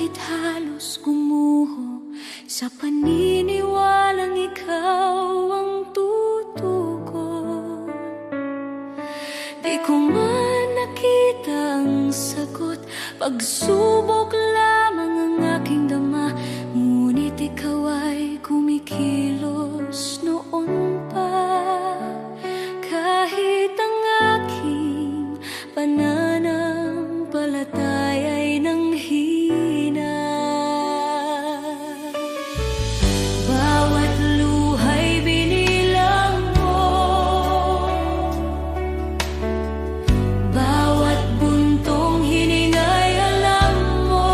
langit halos gumuho sa paniniwalang ikaw ang tutugon. Di ko man nakita ang sagot, pagsubok lamang ang aking dama, ngunit ikaw ay kumikilos noon pa. Kahit ang aking pananampalataya ay nanghina, bawat luha'y binilang mo, bawat buntong hininga'y alam mo.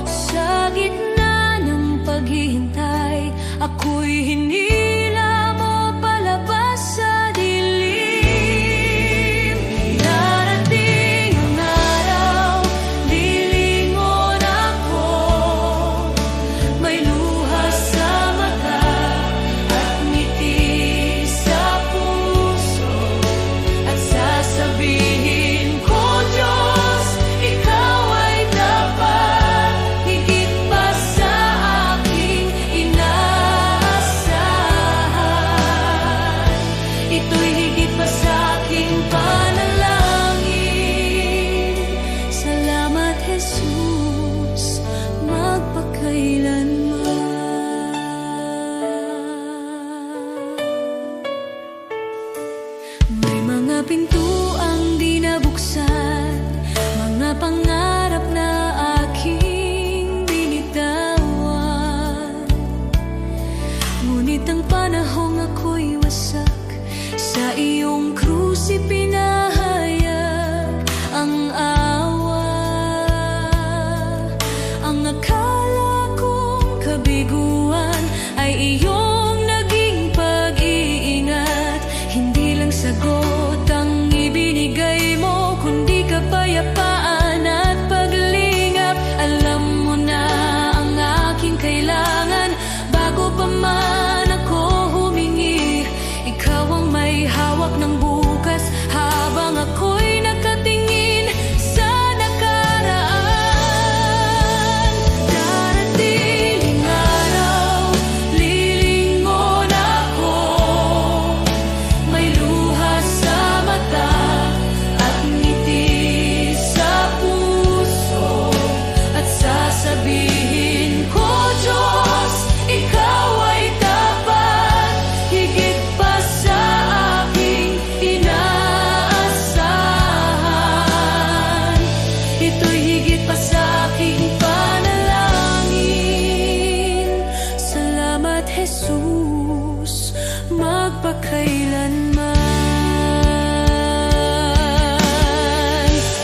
Sa gitna ng paghihintay, ako'y hinila mo palabas sa dilim. Darating ang araw, lilingon ako, may luha sa mata at ngiti sa puso, at sasabihin ko, Diyos, ikaw ay dapat, higit pa sa aking inaasahan. Ito'y higit pa sa aking panalangin. Salamat, Jesus, magpakailanman. May mga pintuang di nabuksan, mga pangarap na aking binitawan, ngunit ang panahong ako'y wasak, sa iyong krus ipinahayag ang awa. Ang akala kong kabiguan ay iyong naging pag-iingat. Hindi lang sagot ang ibinigay mo, kundi kapayapaan at paglingap. Alam mo na ang aking kailangan bago pa man ako humingi. Ikaw ang may hawak ng bukas habang ako'y nakatingin sa nakaraan. Darating ang araw, lilingon ako, may luha sa mata at ngiti sa puso, at sasabihin ko, Diyos, ikaw ay dapat, higit pa sa aking inaasahan. Ito'y higit pa sa aking panalangin. Salamat, Jesus, magpakailanman.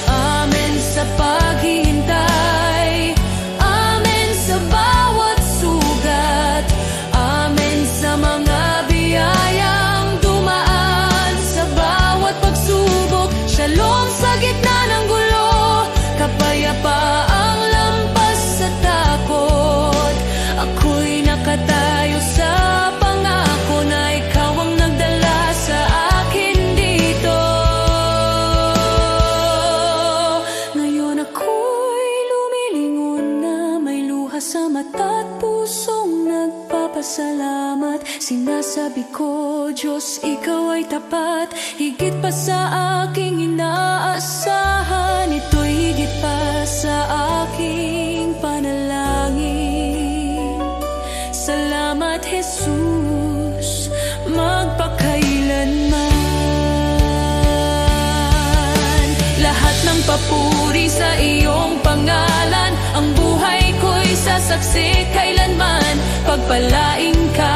Amen sa paghihintay, amen sa bawat sugat, amen sa mga biyayang dumaan sa bawat pagsubok. Shalom sa gitna ng gulo, kapayapaang lampas sa takot. Ako'y nakatayo sa pangako na ikaw ang nagdala sa akin dito. Ngayon ako'y lumilingon na may luha sa mata at pusong nagpapasalamat. Sinasabi ko, Diyos, ikaw ay tapat, higit pa sa aking inaasahan. Ito'y higit pa sa aking panalangin. Salamat, Jesus, magpakailanman. Lahat ng papuri sa iyong pangalan, ang buhay ko'y sasaksi kailanman. Pagpalain ka,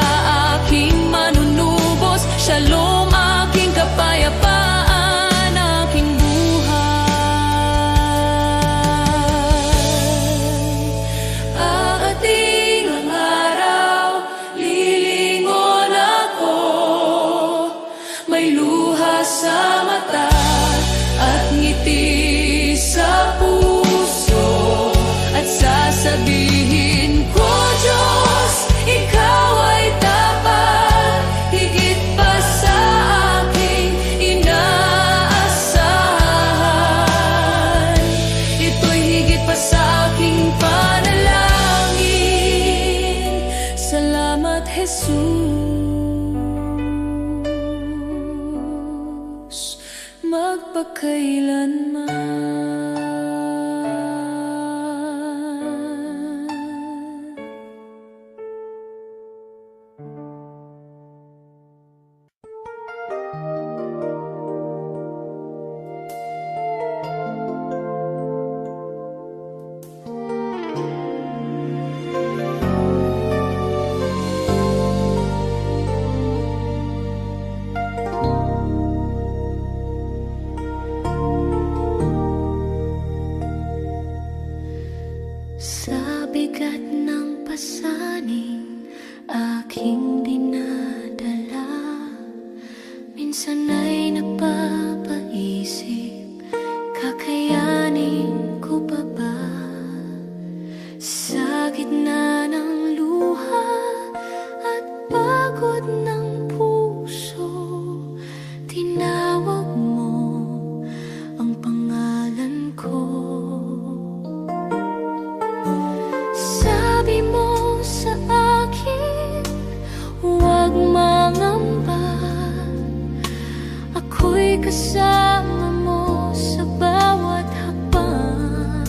aking manunubos, shalom, aking kapayapaan, aking buhay. Aating ang araw, lilingon ako, may luha sa mata at ngiti sa puso, at sasabihin ko, Diyos, ikaw Salamat, Jesus, magpakailanman. Sa bigat ng pasaning aking dinadala, minsan ay napapaisip, kakayanin ko pa ba? Sa gitna ng luha at pagod ng puso, tinawag mo ang pangalan ko. Sabi mo sa akin, huwag mangamba, ako'y kasama mo sa bawat hakbang.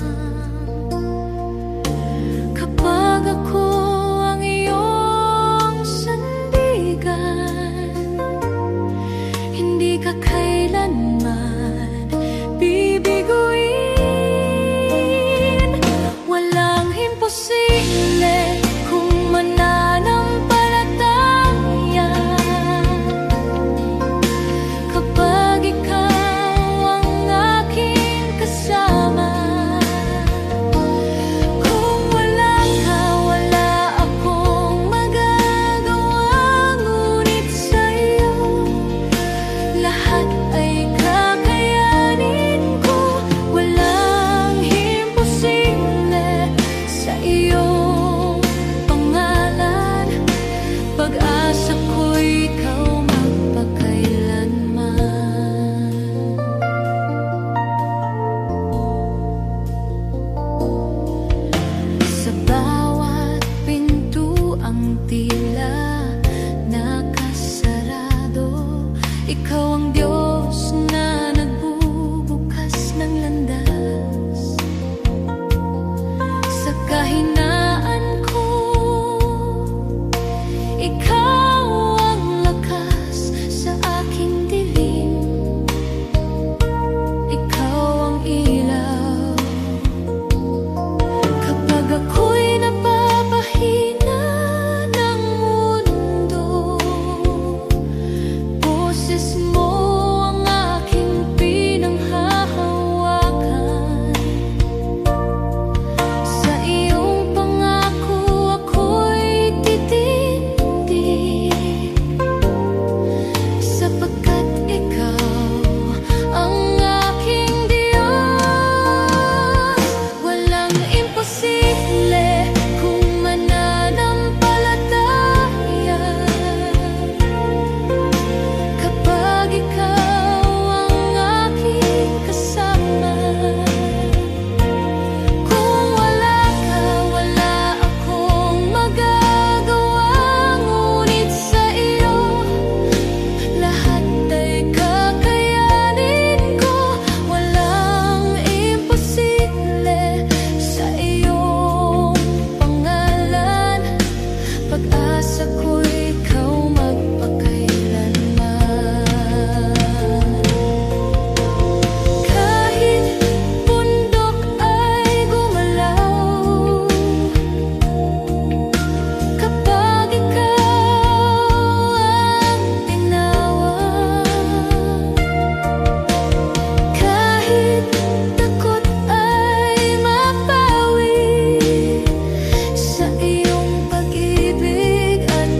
Kapag ako ang iyong sandigan, hindi ka kailanman bibiguin. Walang imposible kung mananampalataya, kapag ikaw ang aking kasama. Kung wala ka, wala akong magagawa, ngunit sa'yo lahat ay kakayanin ko. Walang imposible sa iyong pangalan, pag-asa ko'y ikaw magpakailanman. Sa bawat pintuang tila nakasarado, ikaw ang Diyos na nagbubukas ng landas. Sa kahinaan ko, ikaw ang lakas sa aking dilim. Ikaw ang ilaw kapag ako'y napapahina ng mundo. Boses mo ang aking pinanghahawakan. Sa iyong pangako ako'y titindig, sapagkat ikaw ang aking Diyos. Walang imposible kung mananampalataya, kapag ikaw ang aking kasama. Kung wala ka, wala akong magagawa, ngunit sa iyo lahat ay kakayanin ko. Walang imposible sa iyong pangalan, pag-asa ko'y ikaw magpakailanman. Kahit bundok ay gumalaw, kapag ikaw ang tinawag. Kahit takot ay mapawi sa iyong pag-ibig at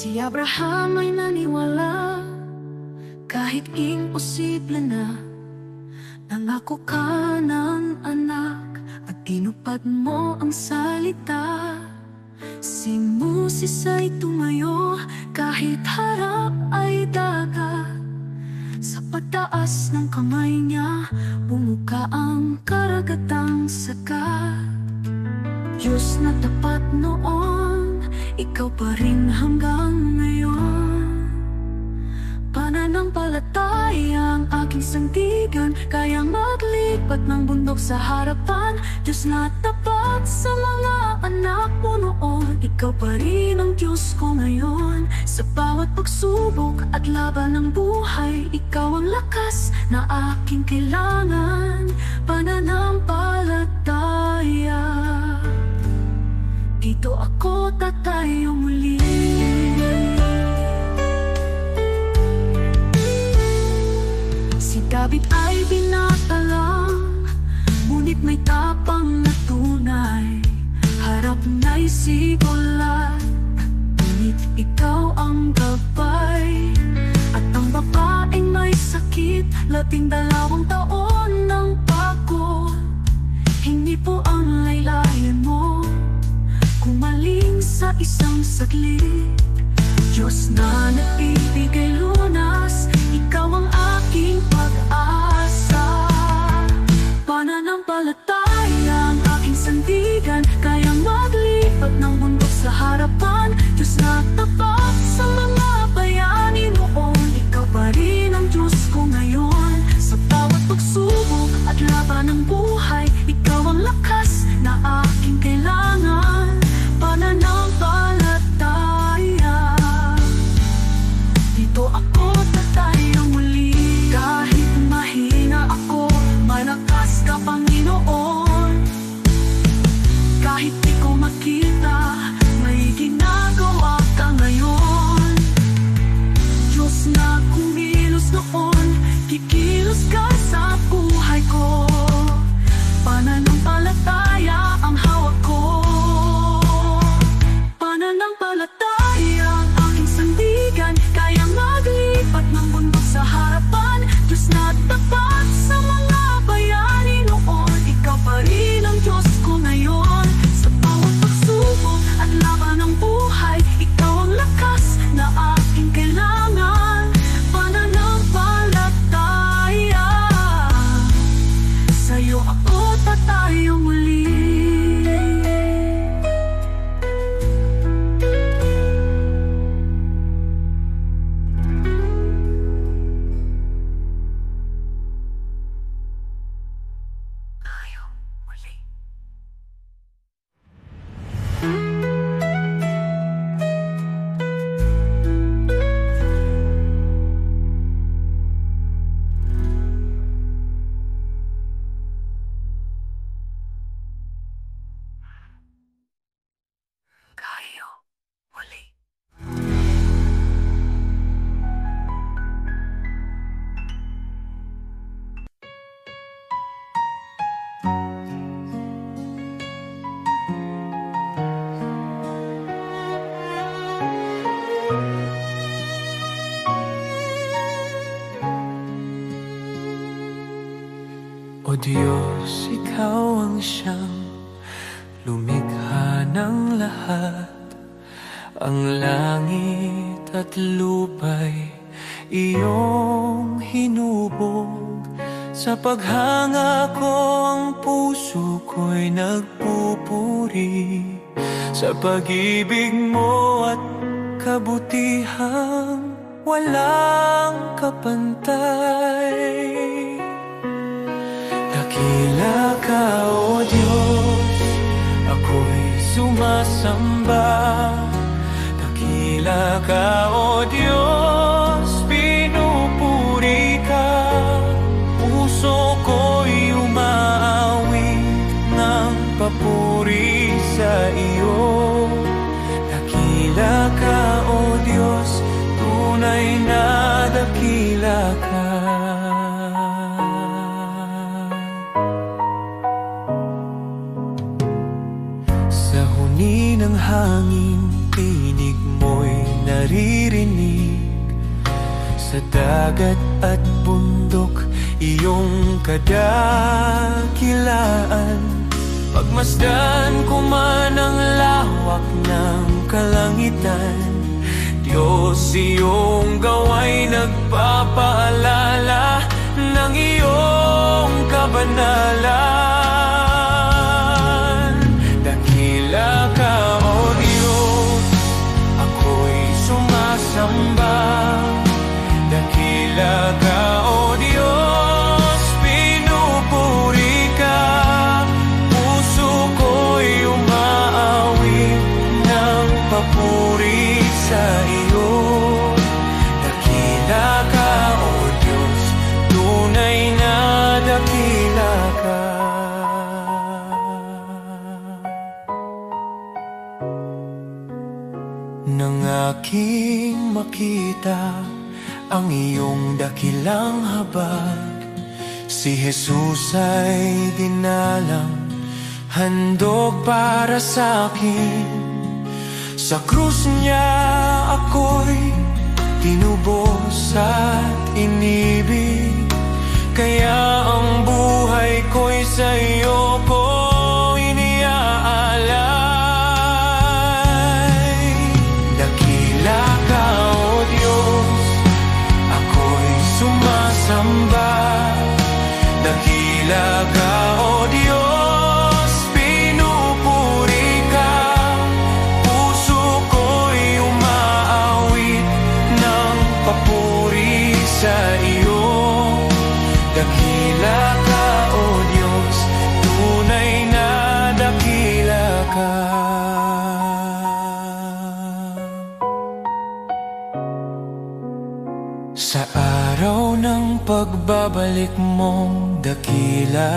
Si Abraham ay naniwala kahit imposible na. Nangako ka ng anak at tinupad mo ang salita. Si Moses ay tumayo kahit harap ay dagat. Sa pagtaas ng kamay niya, bumuka ang karagatang sagat. Diyos na tapat noon, ikaw pa rin hanggang ngayon. Pananampalataya ang aking sandigan, kayang maglipat ng bundok sa harapan. Diyos na tapat sa mga anak mo noon, ikaw pa rin ang Diyos ko ngayon. Sa bawat pagsubok at laban ng buhay, ikaw ang lakas na aking kailangan. Pananampalataya, dito ako tatayo muli. Si David ay binata lang, ngunit may tapang na tunay. Harap na'y sigulat, ngunit ikaw ang gabay. At ang babaeng may sakit, 12 taon ng pagod. Hindi po ang laylayan mo, kumaling sa isang saglit. Diyos na nagbibigay lunas, ikaw ang aking pag-asa. Pananampalataya ang aking sandigan, kayang maglipat ng bundok sa harapan. Diyos na tapat sa mga bayani noon, ikaw pa rin ang Diyos ko ngayon. Sa bawat pagsubok at laban ng buhay, ikaw ang lakas na aking kailangan. Pananampalataya, dito ako tatayo muli. Kahit mahina ako, malakas ka Panginoon. Kahit di ko makita, may ginagawa ka ngayon. Diyos na kumilos noon, kikilos ka sa buhay ko. Pananampalataya ang hawak ko. Pananampalataya ang aking sandigan, kayang maglipat ng bundok sa harapan. Diyos na tapat sa mga bayani noon, ikaw pa rin ang Diyos ko ngayon. Sa bawat pagsubok at laban ng buhay, ikaw ang lakas na aking kailangan. Pananampalataya, sa'yo ako tatayo muli. O Diyos, Ikaw ang siyang lumikha ng lahat. Ang langit at lupa'y iyong hinubog. Sa paghanga ko ang puso ko'y nagpupuri sa pag-ibig mo at kabutihang walang kapantay. Dakila ka, O Diyos, ako'y sumasamba. Dakila ka, O Diyos, pinupuri ka. Puso ko'y umaawit ng papuri sa iyo. Dakila ka, O Diyos, tunay na dakila ka. Sa huni ng hangin, tinig mo'y naririnig. Sa dagat at bundok, iyong kadakilaan. Pagmasdan ko man ang lawak ng kalangitan, Diyos, iyong gawa'y nagpapaalala ng iyong kabanalan. Dakila ka, O Diyos, ako'y sumasamba. Dakila ka, O Diyos, pinupuri ka. Puso ko'y umaawit ng papuri sa iyo. Dakila ka, O Diyos, tunay na dakila ka. Nang aking makita ang iyong dakilang habag, si Jesus ay dinalang, handog para sa akin. Sa krus niya ako'y tinubos at inibig, kaya ang buhay ko'y sa iyo ko iniaalay. Dakila ka, O Diyos, ako'y sumasamba. Dakila ka, O Diyos, pinupuri ka. Puso ko'y umaawit ng papuri sa iyo. Dakila ka, O Diyos, tunay na dakila ka. Sa araw ng pagbabalik mong dakila,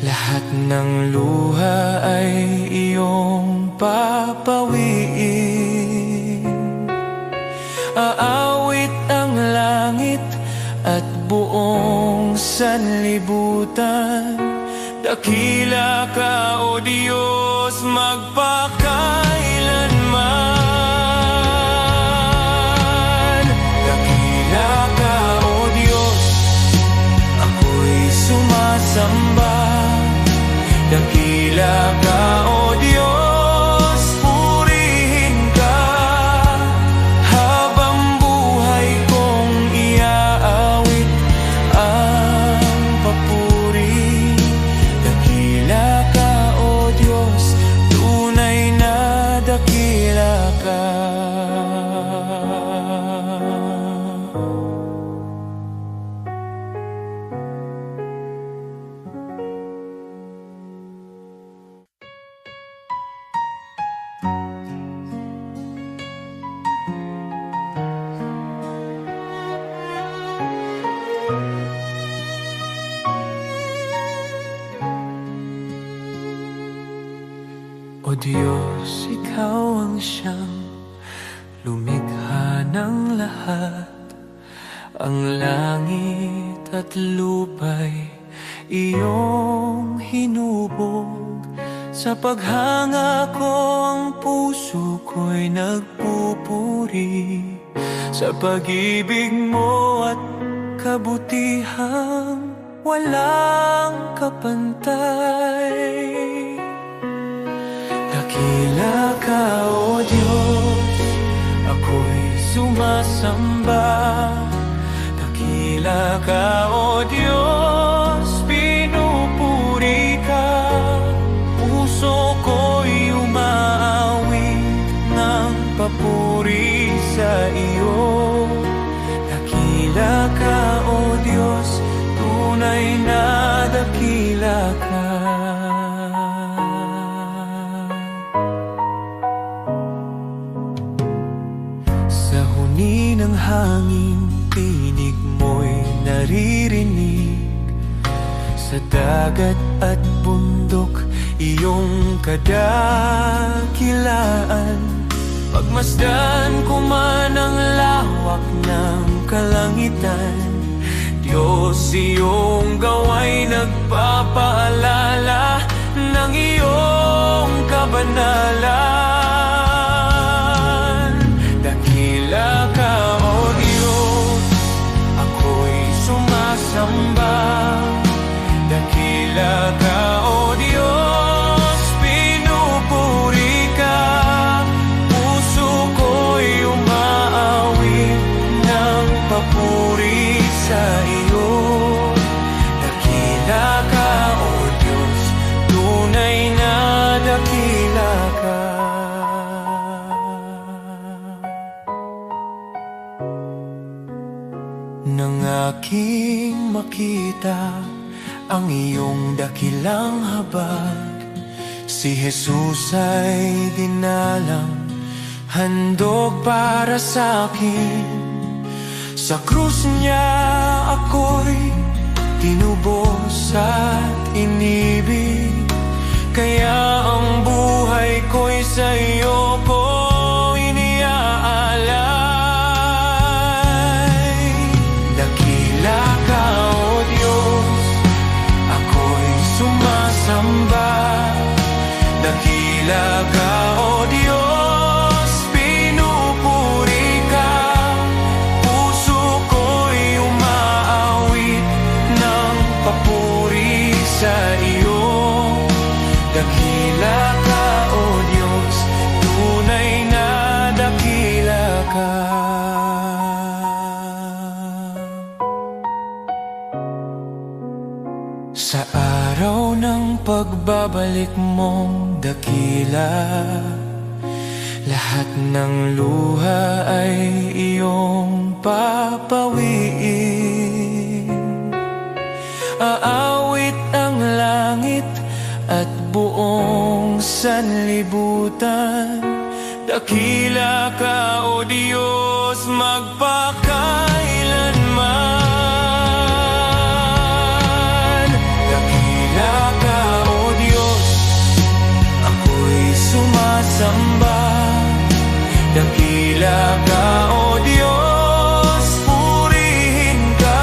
lahat ng luha ay iyong papawiin. Aawit ang langit at buong sanlibutan. Dakila ka, O Diyos, magpakailanman. Dakila ka, O Diyos, ako'y sumasamba. Dakila ka, O Diyos, purihin ka. Habang buhay kong iaawit ang papuri. Dakila ka, O Diyos, tunay na dakila ka. O Diyos, ikaw ang siyang lumikha ng lahat. Ang langit at lupa'y iyong hinubog. Sa paghanga ko ang puso ko'y nagpupuri. Sa pag-ibig mo at kabutihang walang kapantay. Dakila ka, O Diyos, ako'y sumasamba. Dakila ka, O Diyos, pinupuri ka. Puso ko'y umaawit ng papuri sa iyo. Dakila ka, O Diyos, tunay na dakila ka. Sa huni ng hangin, tinig mo'y naririnig. Sa dagat at bundok, iyong kadakilaan. Pagmasdan ko man ang lawak ng kalangitan, Diyos, iyong gawa'y nagpapaalala ng iyong kabanalan. aking makita ang iyong dakilang habag. Si Jesus ay dinalang, handog para sa akin. Sa krus niya ako'y tinubos at inibig, kaya ang buhay ko'y sa iyo ko iniaalay. Dakila ka, O Diyos, ako'y sumasamba. Dakila ka, O Diyos, pinupuri ka. Puso ko'y umaawit ng papuri sa iyo. Dakila ka, O Diyos, tunay na dakila ka. Sa araw ng pagbabalik mong dakila, lahat ng luha ay iyong papawiin. Aawit ang langit at buong sanlibutan. Dakila ka, O Diyos, magpakailanman. Dakila ka, O Diyos, ako'y sumasamba. Dakila ka, O Diyos, purihin ka.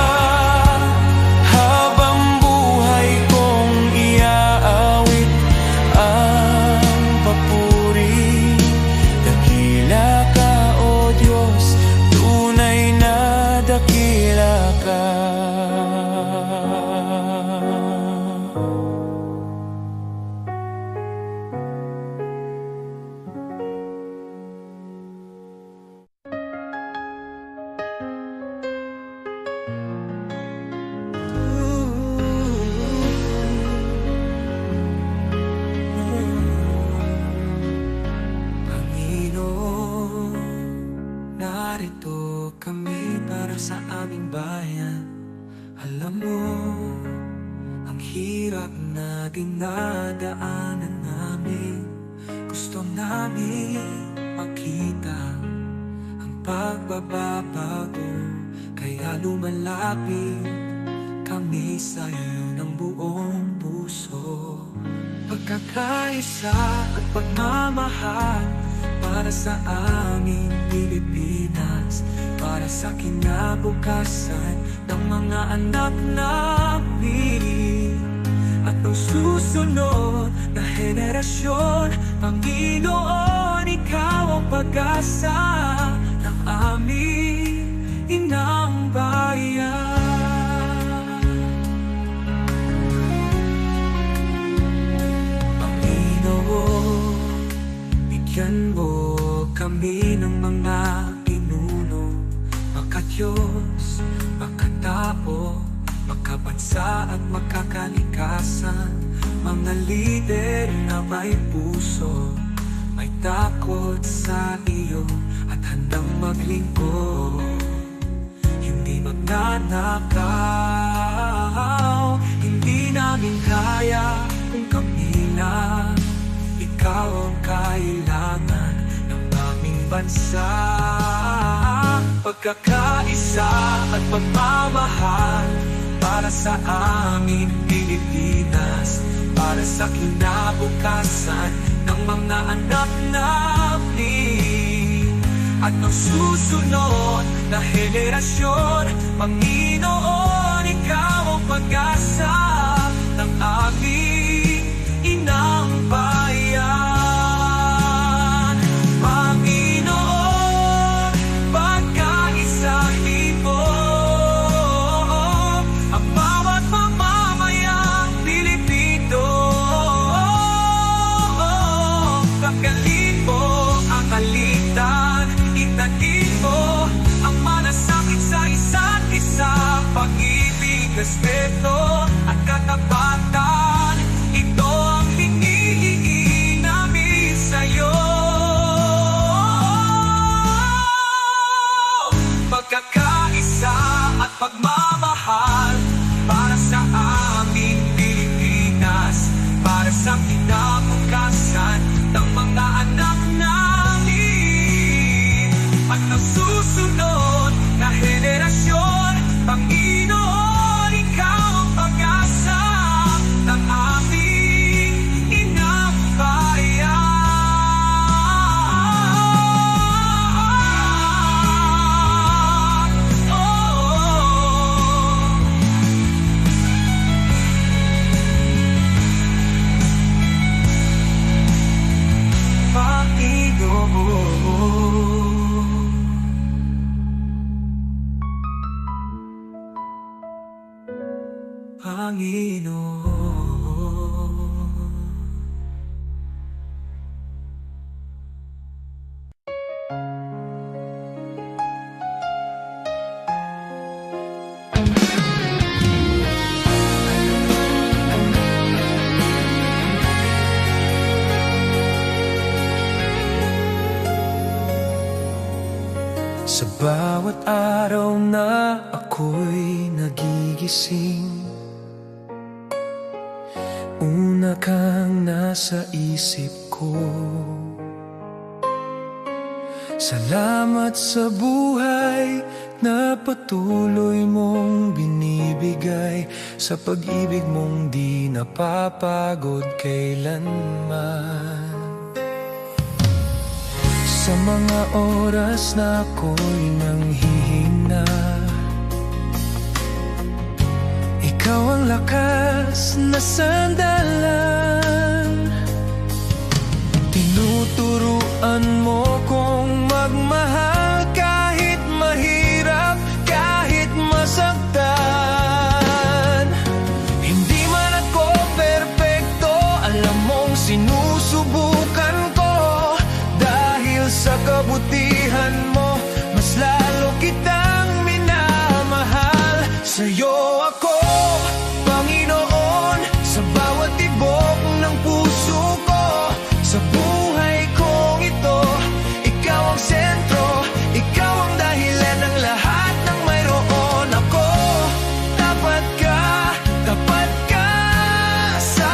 Habang buhay kong iaawit ang papuri. Dakila ka, O Diyos, tunay na dakila ka. Narito kami para sa aming bayan. Alam mo, ang hirap na dinadaanan namin. Gusto namin makita ang pagbabago, kaya lumalapit kami sa iyo ng buong puso. Pagkakaisa at pagmamahal para sa aming Pilipinas, para sa kinabukasan ng mga anak namin at ang susunod na henerasyon. Panginoon, ikaw ang pag-asa ng aming inang bayan. Panginoon, bigyan mo kami ng mga pinuno, makadiyos, makatao, makabansa at makakalikasan. Mga lider na may puso, may takot sa iyo at handang maglingkod. Hindi magnanakaw, hindi namin kaya kung kami lang. Ikaw ang kailangan ng aming bansa. Pagkakaisa at pagmamahal para sa aming Pilipinas, para sa kinabukasan ng mga anak namin at ng susunod na henerasyon. Panginoon, ikaw ang pag-asa ng aming inang bayan. Panginoon, pagkaisangin mo ang bawat mamamayang Pilipino. Pagkalin mo ang alitan, itagin mo ang malasakit sa isa't isa. Pag-ibig, respeto at Panginoon. Sa bawat araw na ako'y nagigising, una kang nasa isip ko. Salamat sa buhay na patuloy mong binibigay, sa pag-ibig mong di napapagod kailanman. Sa mga oras na ako'y nanghihina, ikaw ang lakas na sandalan. Tinuturuan mo kong magmahal kahit mahirap, kahit masaktan. Hindi man ako perpekto, alam mong sinusubukan ko. Sa kabutihan mo, mas lalo kitang minamahal. Sa'yo ako, Panginoon, sa bawat tibok ng puso ko. Sa buhay kong ito, ikaw ang sentro, ikaw ang dahilan ng lahat ng mayroon ako. Tapat ka sa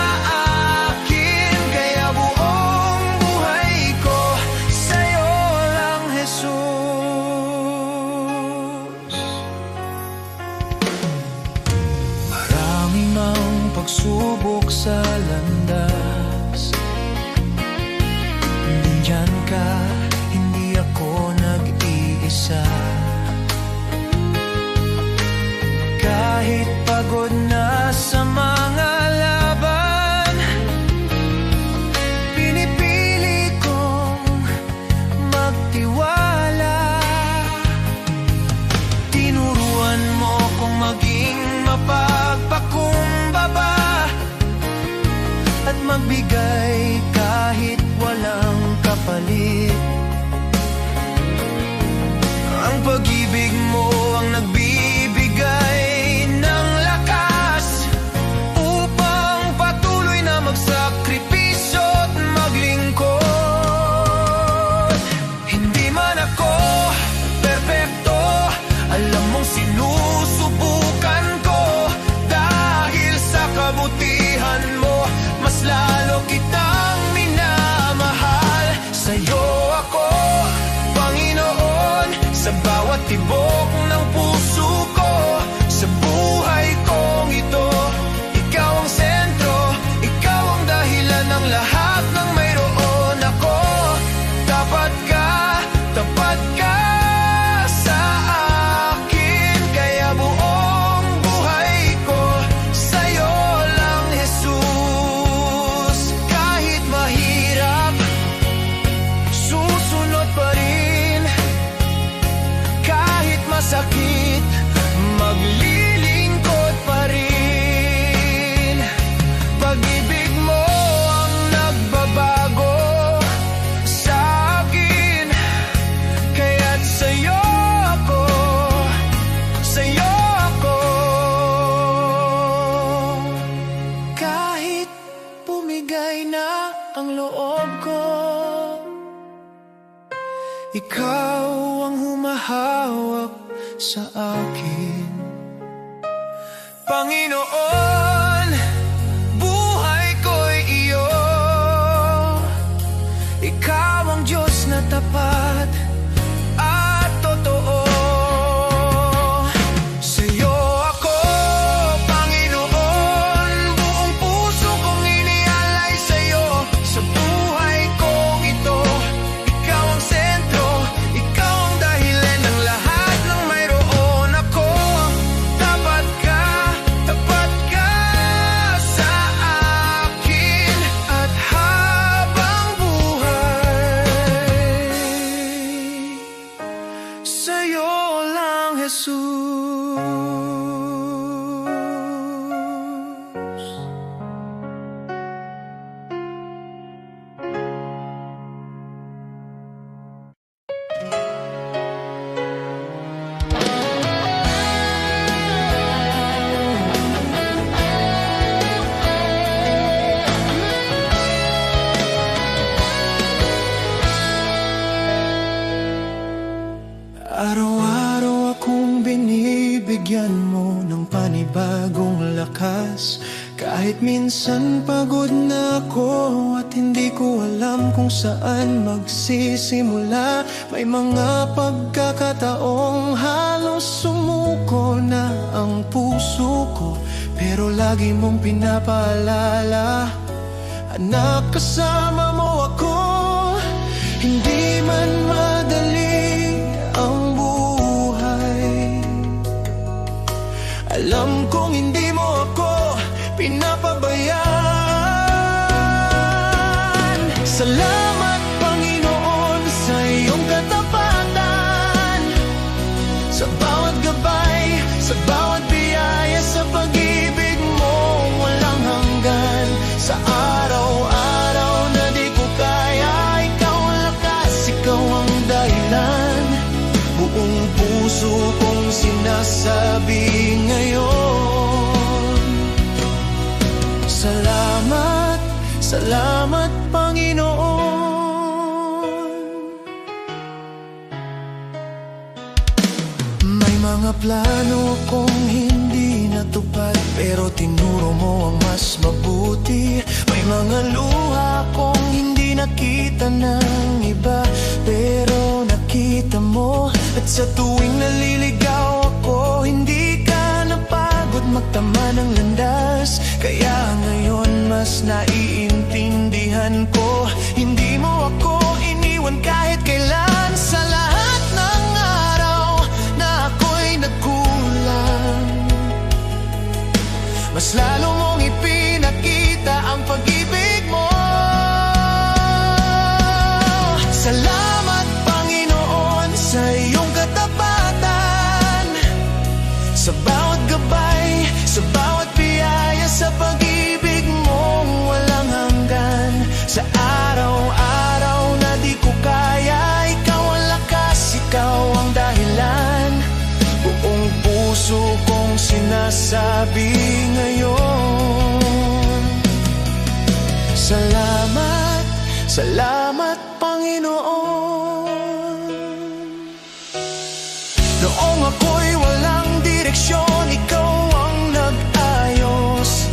akin, kaya buong buhay ko sa'yo lang, Jesus. Marami mang pagsubok sa landas, nandyan ka, hindi ako nag-iisa. Kahit pagod na sa mga laban, pinipili kong magtiwala. Tinuruan mo kong maging mapagpakumbaba at magbigay kahit walang kapalit. Ang pag-ibig mo ang nagbibigay ng lakas upang patuloy na magsakripisyo at maglingkod. Hindi man ako perpekto, alam mong sinusubukan ko. Dahil sa kabutihan mo, mas lalo kitang minamahal. Sa'yo ako, Panginoon, sa bawat tibok ng puso ko. Sa buhay kong ito, ikaw ang sentro, ikaw ang dahilan ng lahat ng mayroon ako. Tapat ka sa akin, kaya buong buhay ko sa'yo lang, Jesus. Kahit mahirap, susunod pa rin. Kahit masakit, maglilingkod pa rin. Pag-ibig mo ang nagbabago sa akin, kaya't sa'yo ako, sa'yo ako. Kahit pumigay na ang loob ko, ikaw ang humahawak sa akin. Panginoon, buhay ko'y iyo. Ikaw ang Diyos na tapat at totoo. Sa'yo ako, Panginoon, buong puso kong inialay sa'yo. Sa buhay kong ito, ikaw ang sentro, ikaw ang dahilan ng lahat ng mayroon ako. Tapat ka Kahit minsan pagod na ako at hindi ko alam kung saan magsisimula. May mga pagkakataong halos sumuko na ang puso ko, pero lagi mong pinapaalala, anak, kasama mo ako. Hindi man madali ang buhay, alam kong hindi mo ako pinapabayaan. Salamat, Panginoon, sa iyong katapatan, sa bawat gabay, sa bawat biyaya, sa pag-ibig mo walang hanggan. Sa araw-araw na di ko kaya, ikaw ang lakas, ikaw ang dahilan. Buong puso kong sinasabi ngayon, salamat, salamat, Panginoon. May mga plano akong hindi natupad, pero tinuro mo ang mas mabuti. May mga luha akong hindi nakita ng iba, pero nakita mo. At sa tuwing naliligaw ako, hindi ka napagod magtama ng landas. Kaya ngayon mas naiintindihan ko, hindi mo ako iniwan kahit kailan. Sa lahat ng araw na ako'y nagkulang, mas lalo mong ipinakita ang pag-ibig mo. Salamat, Panginoon, sa iyong katapatan, sa bawat gabay, sa bawat biyaya, sa pag-ibig mo walang hanggan. Sa araw-araw na di ko kaya, ikaw ang lakas, ikaw ang dahilan. Buong puso kong sinasabi ngayon, salamat, salamat, Panginoon. Noong ako'y walang direksyon, ikaw ang nag-ayos.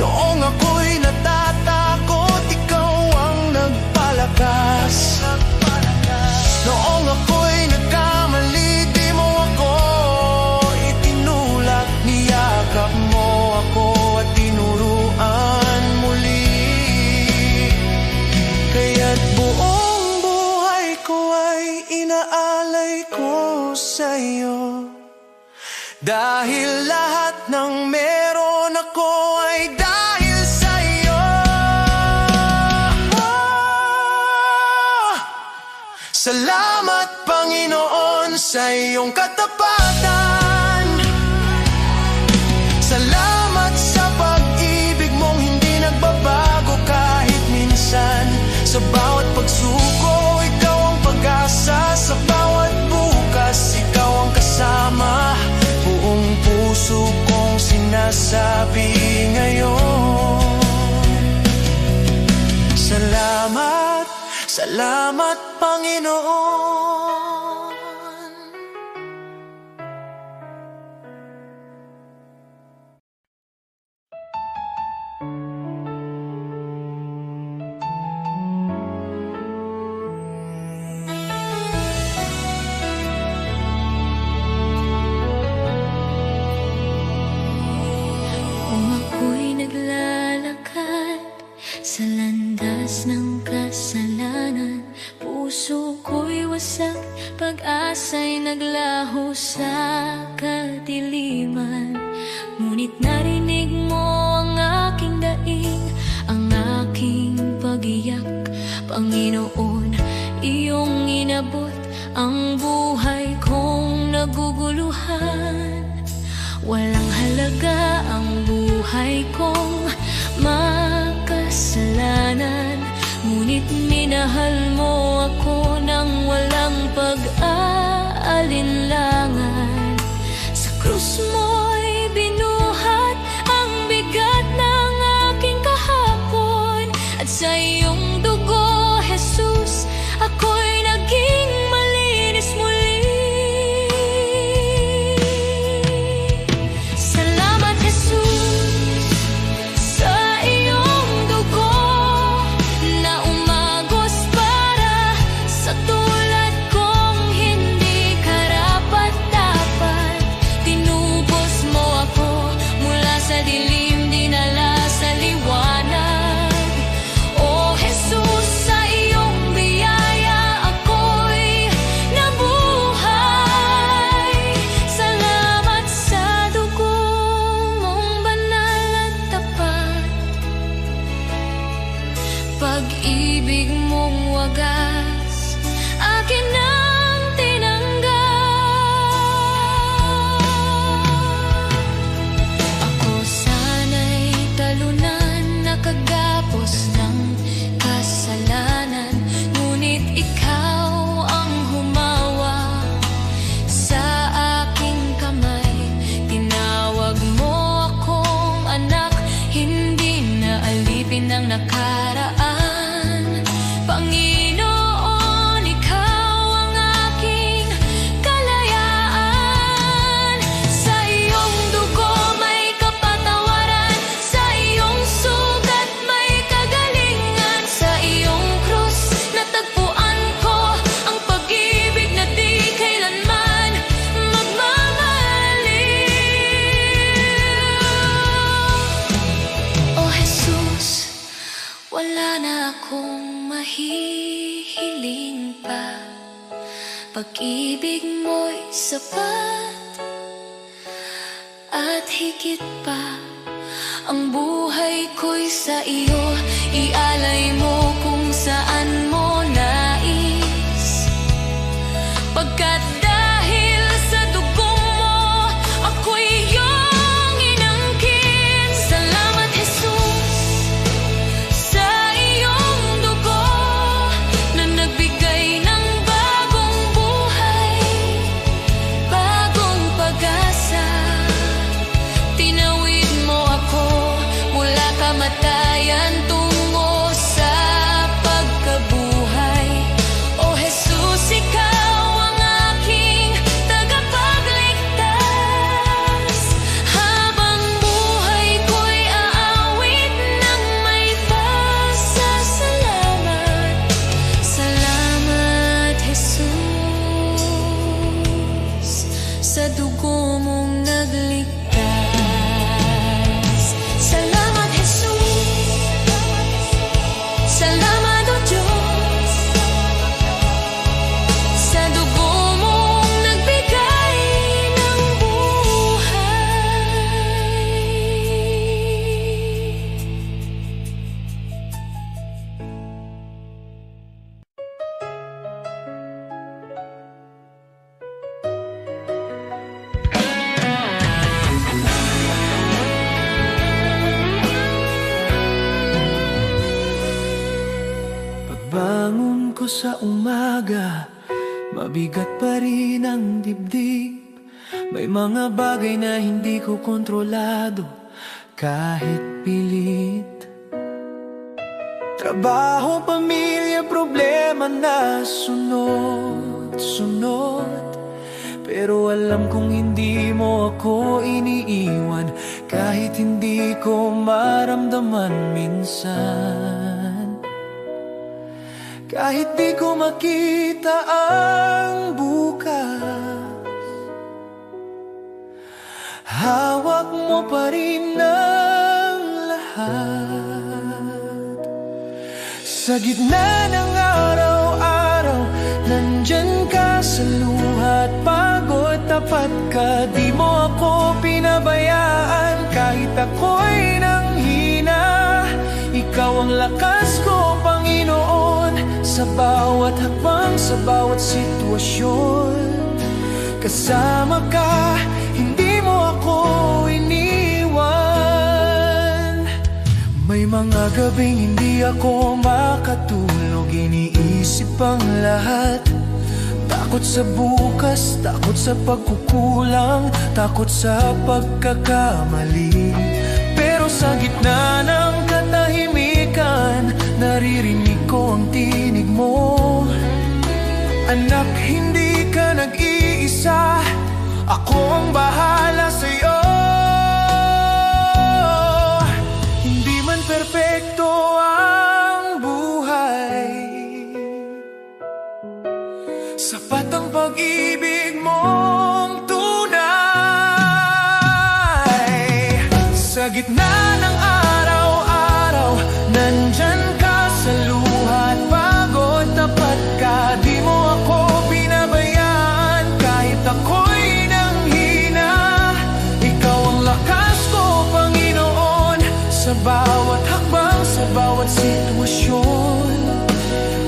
Noong ako'y natatakot, ikaw ang nagpalakas. Noong ako'y nagkamali, di mo ako itinulak. Niyakap mo ako at tinuruan muli. Kaya't buong buhay ko ay inaalay ko sa'yo, dahil lahat ng meron ako ay dahil sa'yo. Salamat, Panginoon, sa iyong katapatan. Salamat sa pag-ibig mong hindi nagbabago kahit minsan. Sa bawat pagsuko, ikaw ang pag-asa. Sa bawat bukas, ikaw ang kasama. Buong puso kong sinasabi ngayon, salamat, salamat, Panginoon. Kung ako'y naglalakad sa landas ng kasalanan, puso ko'y wasak, pag-asa'y naglaho sa kadiliman. Ngunit narinig mo ang aking daing, ang aking pag-iyak. Panginoon, iyong inabot ang buhay kong naguguluhan. Walang halaga ang buhay kong makasalanan, ngunit minahal mo ako ng walang pag-aalinlangan. Sa krus mo'y binuhat ang bigat ng aking kahapon, at sa iyong dugo, Jesus, ako'y naging malinis muli. Salamat, Jesus, pag-ibig mong wagas akin ang tinanggap. Ako sana'y talunan, nakagapos ng kasalanan, ngunit ikaw ang humawak sa aking kamay. Tinawag mo akong anak, hindi na alipin ng nakaraan. Panginoon, ikaw ang aking kalayaan. Sa iyong dugo may kapatawaran, sa iyong sugat may kagalingan. Sa iyong krus natagpuan ko ang pag-ibig na di kailanman magmamaliw. O Jesus, wala na akong mahihiling pa. Pag-ibig mo'y sapat at higit pa. Ang buhay ko'y sa iyo, ialay mo kung saan mo nais. Pagkat dahil sa dugong mo, ako'y iyong inangkin. Salamat, Jesus, sa iyong dugo na nagbigay ng bagong buhay, bagong pag-asa. Tinawid mo ako mula kamatayan tungo sa pagkabuhay. O Jesus, ikaw ang aking tagapagligtas. Habang buhay ko'y aawit ng may pasasalamat. Salamat, Jesus, sa dugo mong nagligtas. Salamat, Jesus. Salamat, O Diyos, sa dugo mong nagbigay ng buhay. Pagbangon ko sa umaga, mabigat pa rin ang dibdib. May mga bagay na hindi ko kontrolado kahit pilit. Trabaho, pamilya, problema na sunod-sunod. Pero alam kong hindi mo ako iniiwan, kahit hindi ko maramdaman minsan. Kahit di ko makita ang bukas, hawak mo pa rin ang lahat. Sa gitna ng araw-araw, nandyan ka sa luha at pagod. Tapat ka, di mo ako pinabayaan. Kahit ako'y nanghina, ikaw ang lakas ko, Panginoon. Sa bawat hakbang, sa bawat sitwasyon, kasama ka, hindi mo ako iniwan. May mga gabing hindi ako makatulog, iniisip ang lahat. Takot sa bukas, takot sa pagkukulang, takot sa pagkakamali. Pero sa gitna ng katahimikan, naririnig ko ang tinig mo. Anak, hindi ka nag-iisa, ako ang bahala sa'yo. Hindi man perpekto ang buhay, sapat ang pag-ibig mong tunay. Sa gitna ng araw-araw, nandyan ka sa luha at pagod. Tapat ka, di mo ako pinabayaan. Kahit ako'y nanghina, ikaw ang lakas ko, Panginoon. Sa bawat hakbang, sa bawat sitwasyon.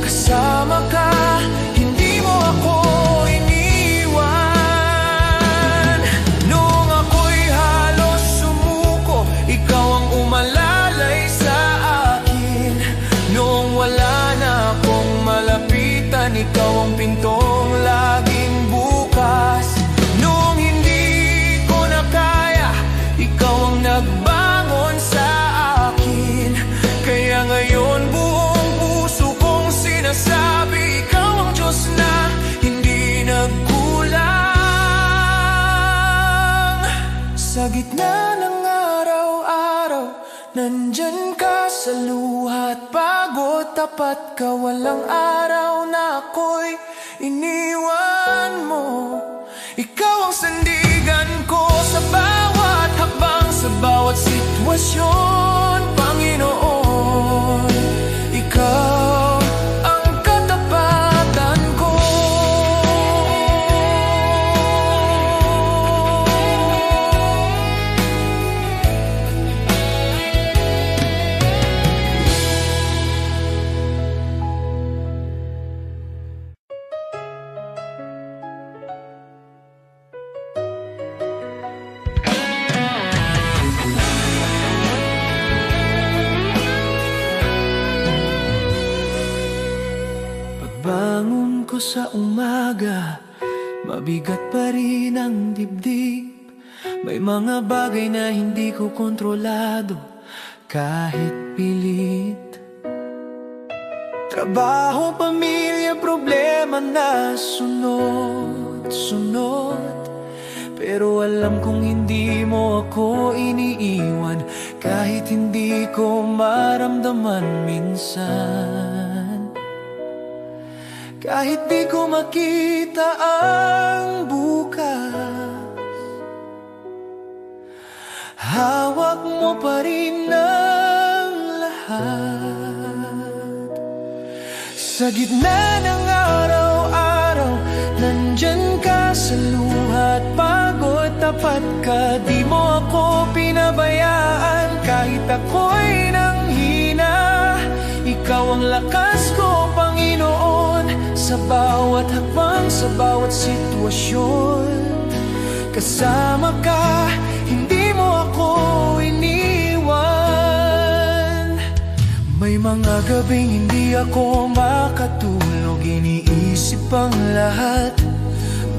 Kasama ka, hindi mo ako iniwan. Noong ako'y halos sumuko, ikaw ang umalalay sa akin. Noong wala na akong malapitan, ikaw ang pintong laging bukas. Noong hindi ko na kaya, ikaw ang nagbangon sa akin. Kaya ngayon buong puso kong sinasabi, ikaw ang Diyos na hindi nagkulang. Sa gitna ng araw-araw, nandyan ka sa luhat pagod, tapat ka, walang araw na ako'y iniwan mo. Ikaw ang sandigan ko sa bawat hakbang, sa bawat sitwasyon, Panginoon. Ikaw ang katapatan ko. Pagbangon ko sa umaga, mabigat pa rin ang dibdib. May mga bagay na hindi ko kontrolado kahit pilit. Trabaho, pamilya, problema na sunod-sunod. Pero alam kong hindi mo ako iniiwan, kahit hindi ko maramdaman minsan. Kahit di ko makita ang bukas, hawak mo pa rin ang lahat. Sa gitna ng araw-araw, nandyan ka sa luhat pagod, tapat ka, di mo ako pinabayaan. Kahit ako'y nanghina, ikaw ang lakas ko, Panginoon. Sa bawat hakbang, sa bawat sitwasyon, kasama ka, hindi mo ako iniwan. May mga gabing hindi ako makatulog, iniisip ang lahat.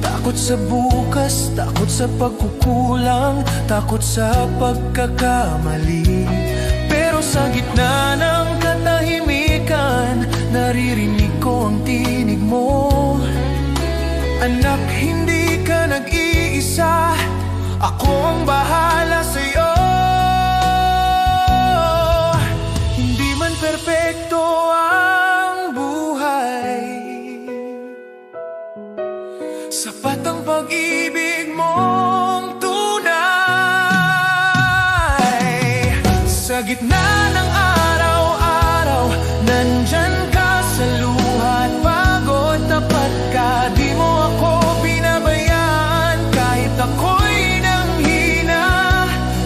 Takot sa bukas, takot sa pagkukulang, takot sa pagkakamali. Pero sa gitna ng katahimikan, naririnig ko ang tinig mo. Anak, hindi ka nag-iisa, ako ang bahala sa'yo. Hindi man perpekto ang buhay, sapat ang pag-ibig mong tunay. Sa gitna ng araw-araw, nandyan ka sa luhat pagod, tapat ka, di mo ako pinabayaan. Kahit ako'y nanghina,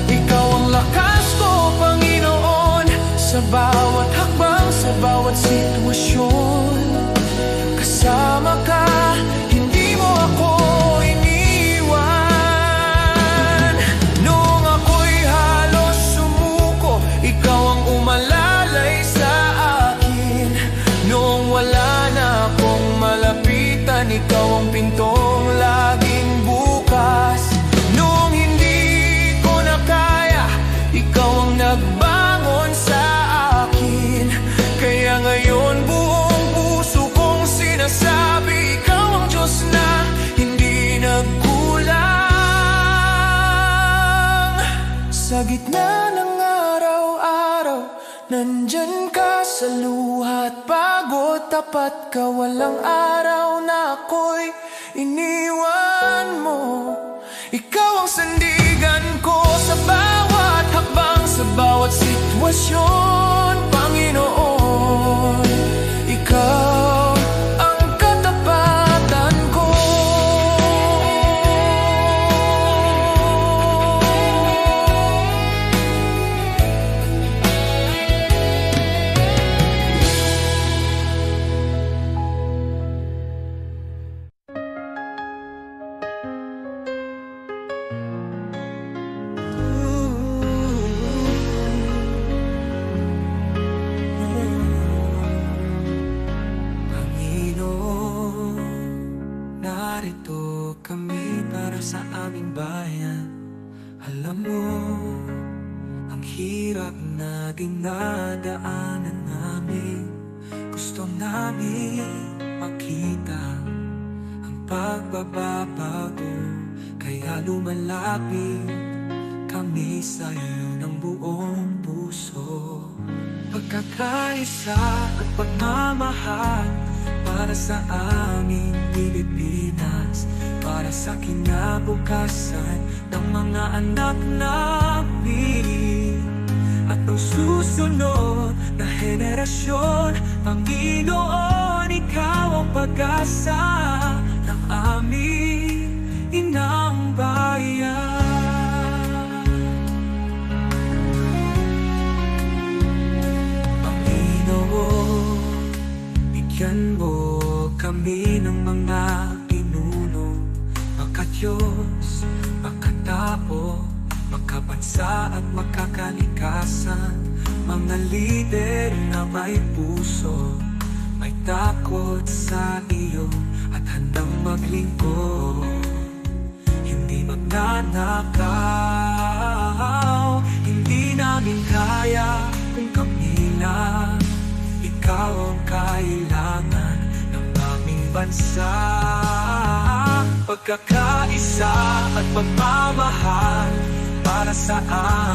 ikaw ang lakas ko, Panginoon. Sa bawat hakbang, sa bawat sitwasyon, kasama ka, hindi mo ako iniwan. Noong ako'y halos sumuko, ikaw ang umalalay sa akin. Noong wala na akong malapitan, ikaw ang pintong laging bukas. Noong hindi ko na kaya, ikaw ang nagbangon sa akin. Kaya ngayon buong puso kong sinasabi, ikaw ang Diyos na hindi nagkulang. Sa gitna ng araw-araw, nandyan ka sa luhat pagod, tapat ka, walang araw na ako'y iniwan mo. Ikaw ang sandigan ko sa bawat hakbang, sa bawat sitwasyon, Panginoon. Ikaw ang katapatan ko. hirap na dinadaanan namin, gusto namin makita ang pagbabago. Kaya lumalapit kami sa'yo ng buong puso. Pagkakaisa at pagmamahal para sa aming Pilipinas, para sa kinabukasan ng mga anak namin at ang susunod na henerasyon. Panginoon, Ikaw ang pag-asa ng aming inang bayan. Panginoon, bigyan mo kami ng mga pinuno, makadiyos, makatao, makabansa at makakalikasan. Mga lider na may puso, may takot sa iyo at handang maglingkod. Hindi magnanakaw, hindi namin kaya kung kami lang. Ikaw ang kailangan ng aming bansa. Pagkakaisa at pagmamahal para sa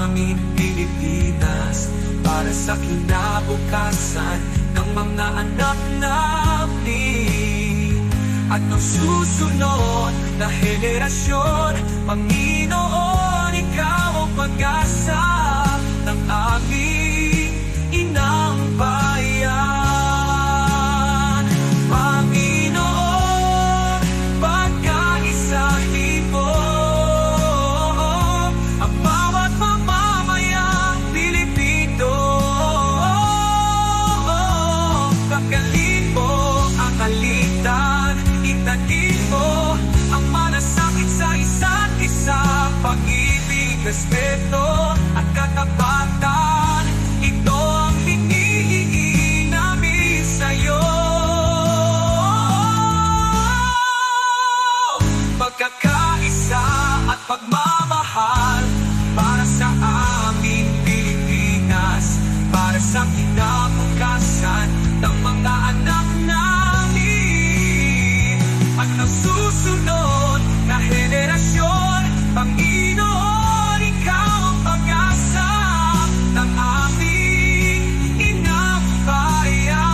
amin Pilipinas, para sa kinabukasan ng mga anak namin at ng susunod na henerasyon. Panginoon, Ikaw ang pag-asa ng aming inang bayan. Panginoon, pagkaisa hipo ang bawat mamamayang Pilipino. Pagkalin mo ang alitan, itanin mo ang malasakit sa isa't isa. Pag-ibig, respeto at katapatan, ito ang hinihingi namin sa'yo. Pagkakaisa at pagmamahal para sa aming Pilipinas, para sa kinabukasan ng mga anak namin at ng susunod na henerasyon. Panginoon, Ikaw ang pag-asa ng aming inang bayan.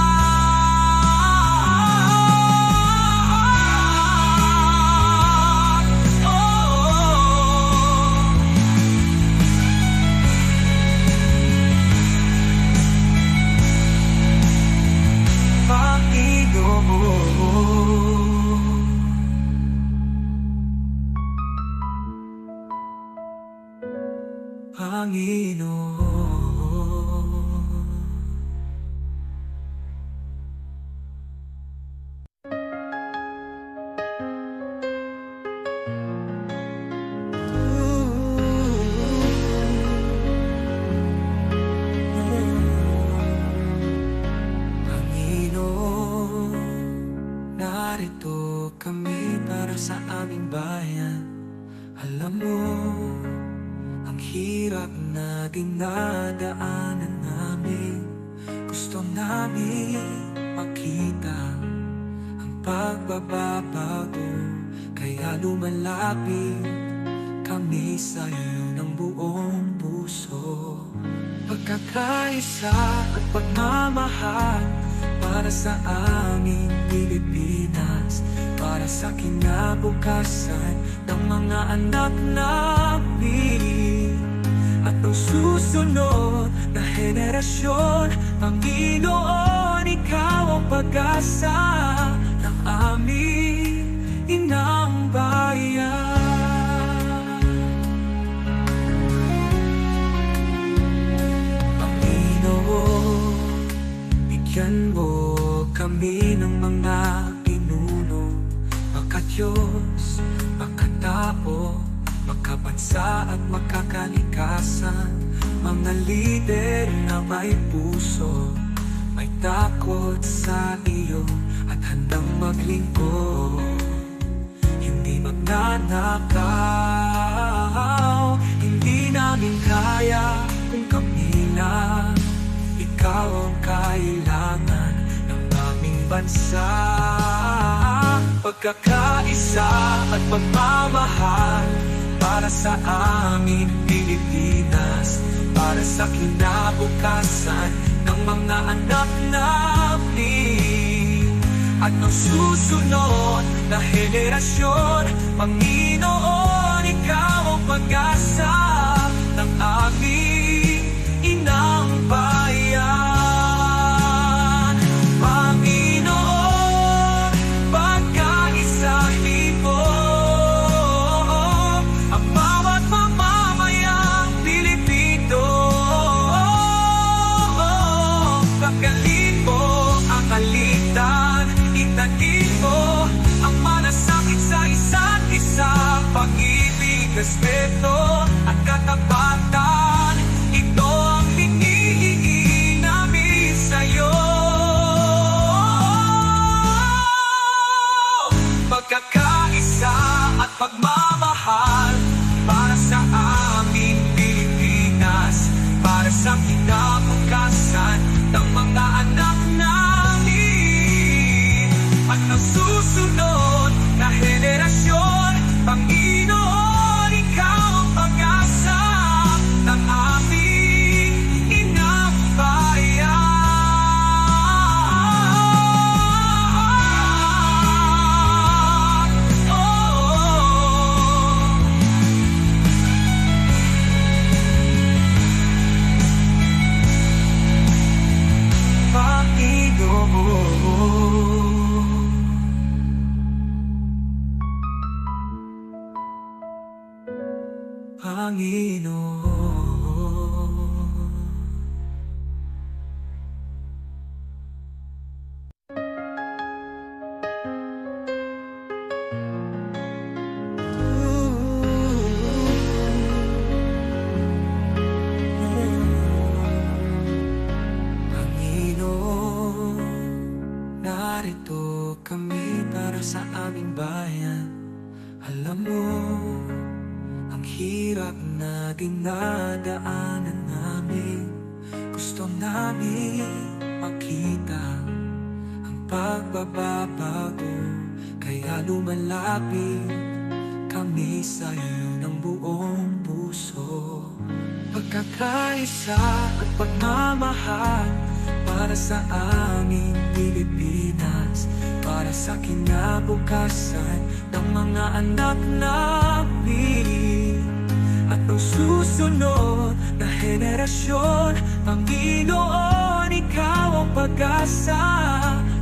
Panginoon, narito kami para sa aming bayan. Alam mo ang hirap na dinadaanan namin, gusto namin makita ang pagbabago. Kaya lumalapit kami sa'yo ng buong puso. Pagkakaisa at pagmamahal para sa aming Pilipinas, para sa kinabukasan ng mga anak namin at ang susunod na henerasyon. Panginoon, Ikaw ang pag-asa ng aming inang bayan. Panginoon, bigyan mo kami ng mga pinuno, makadiyos, makatao, makabansa at makakalikasan. Mga lider na may puso, may takot sa iyo at handang maglingkod. Hindi magnanakaw, hindi namin kaya kung kami lang. bansa. Pagkakaisa at pagmamahal para sa aming Pilipinas, para sa kinabukasan ng mga anak namin at ng susunod na henerasyon. Panginoon, Ikaw ang pag-asa ng aming inang bayan. Panginoon, pagkaisahin mo ang bawat mamamayang Pilipino. Pagkalin mo ang alitan, itanin mo ang malasakit sa isa't isa. Pag-ibig, respeto at katapatan, ito ang hinihingi namin sa'yo. Pagkakaisa at pagmamahal para sa aming Pilipinas, para sa kinabukasan ng mga anak namin at ng susunod na henerasyon. Panginoon, Ikaw ang pag-asa ng aming inang bayan. Panginoon, narito kami para sa aming bayan. Alam mo ang hirap na dinadaanan namin. Gusto namin makita ang pagbabago, kaya lumalapit kami sa'yo ng buong puso. Pagkakaisa at pagmamahal para sa aming Pilipinas, para sa kinabukasan ng mga anak namin at ng susunod na henerasyon. Panginoon, Ikaw ang pag-asa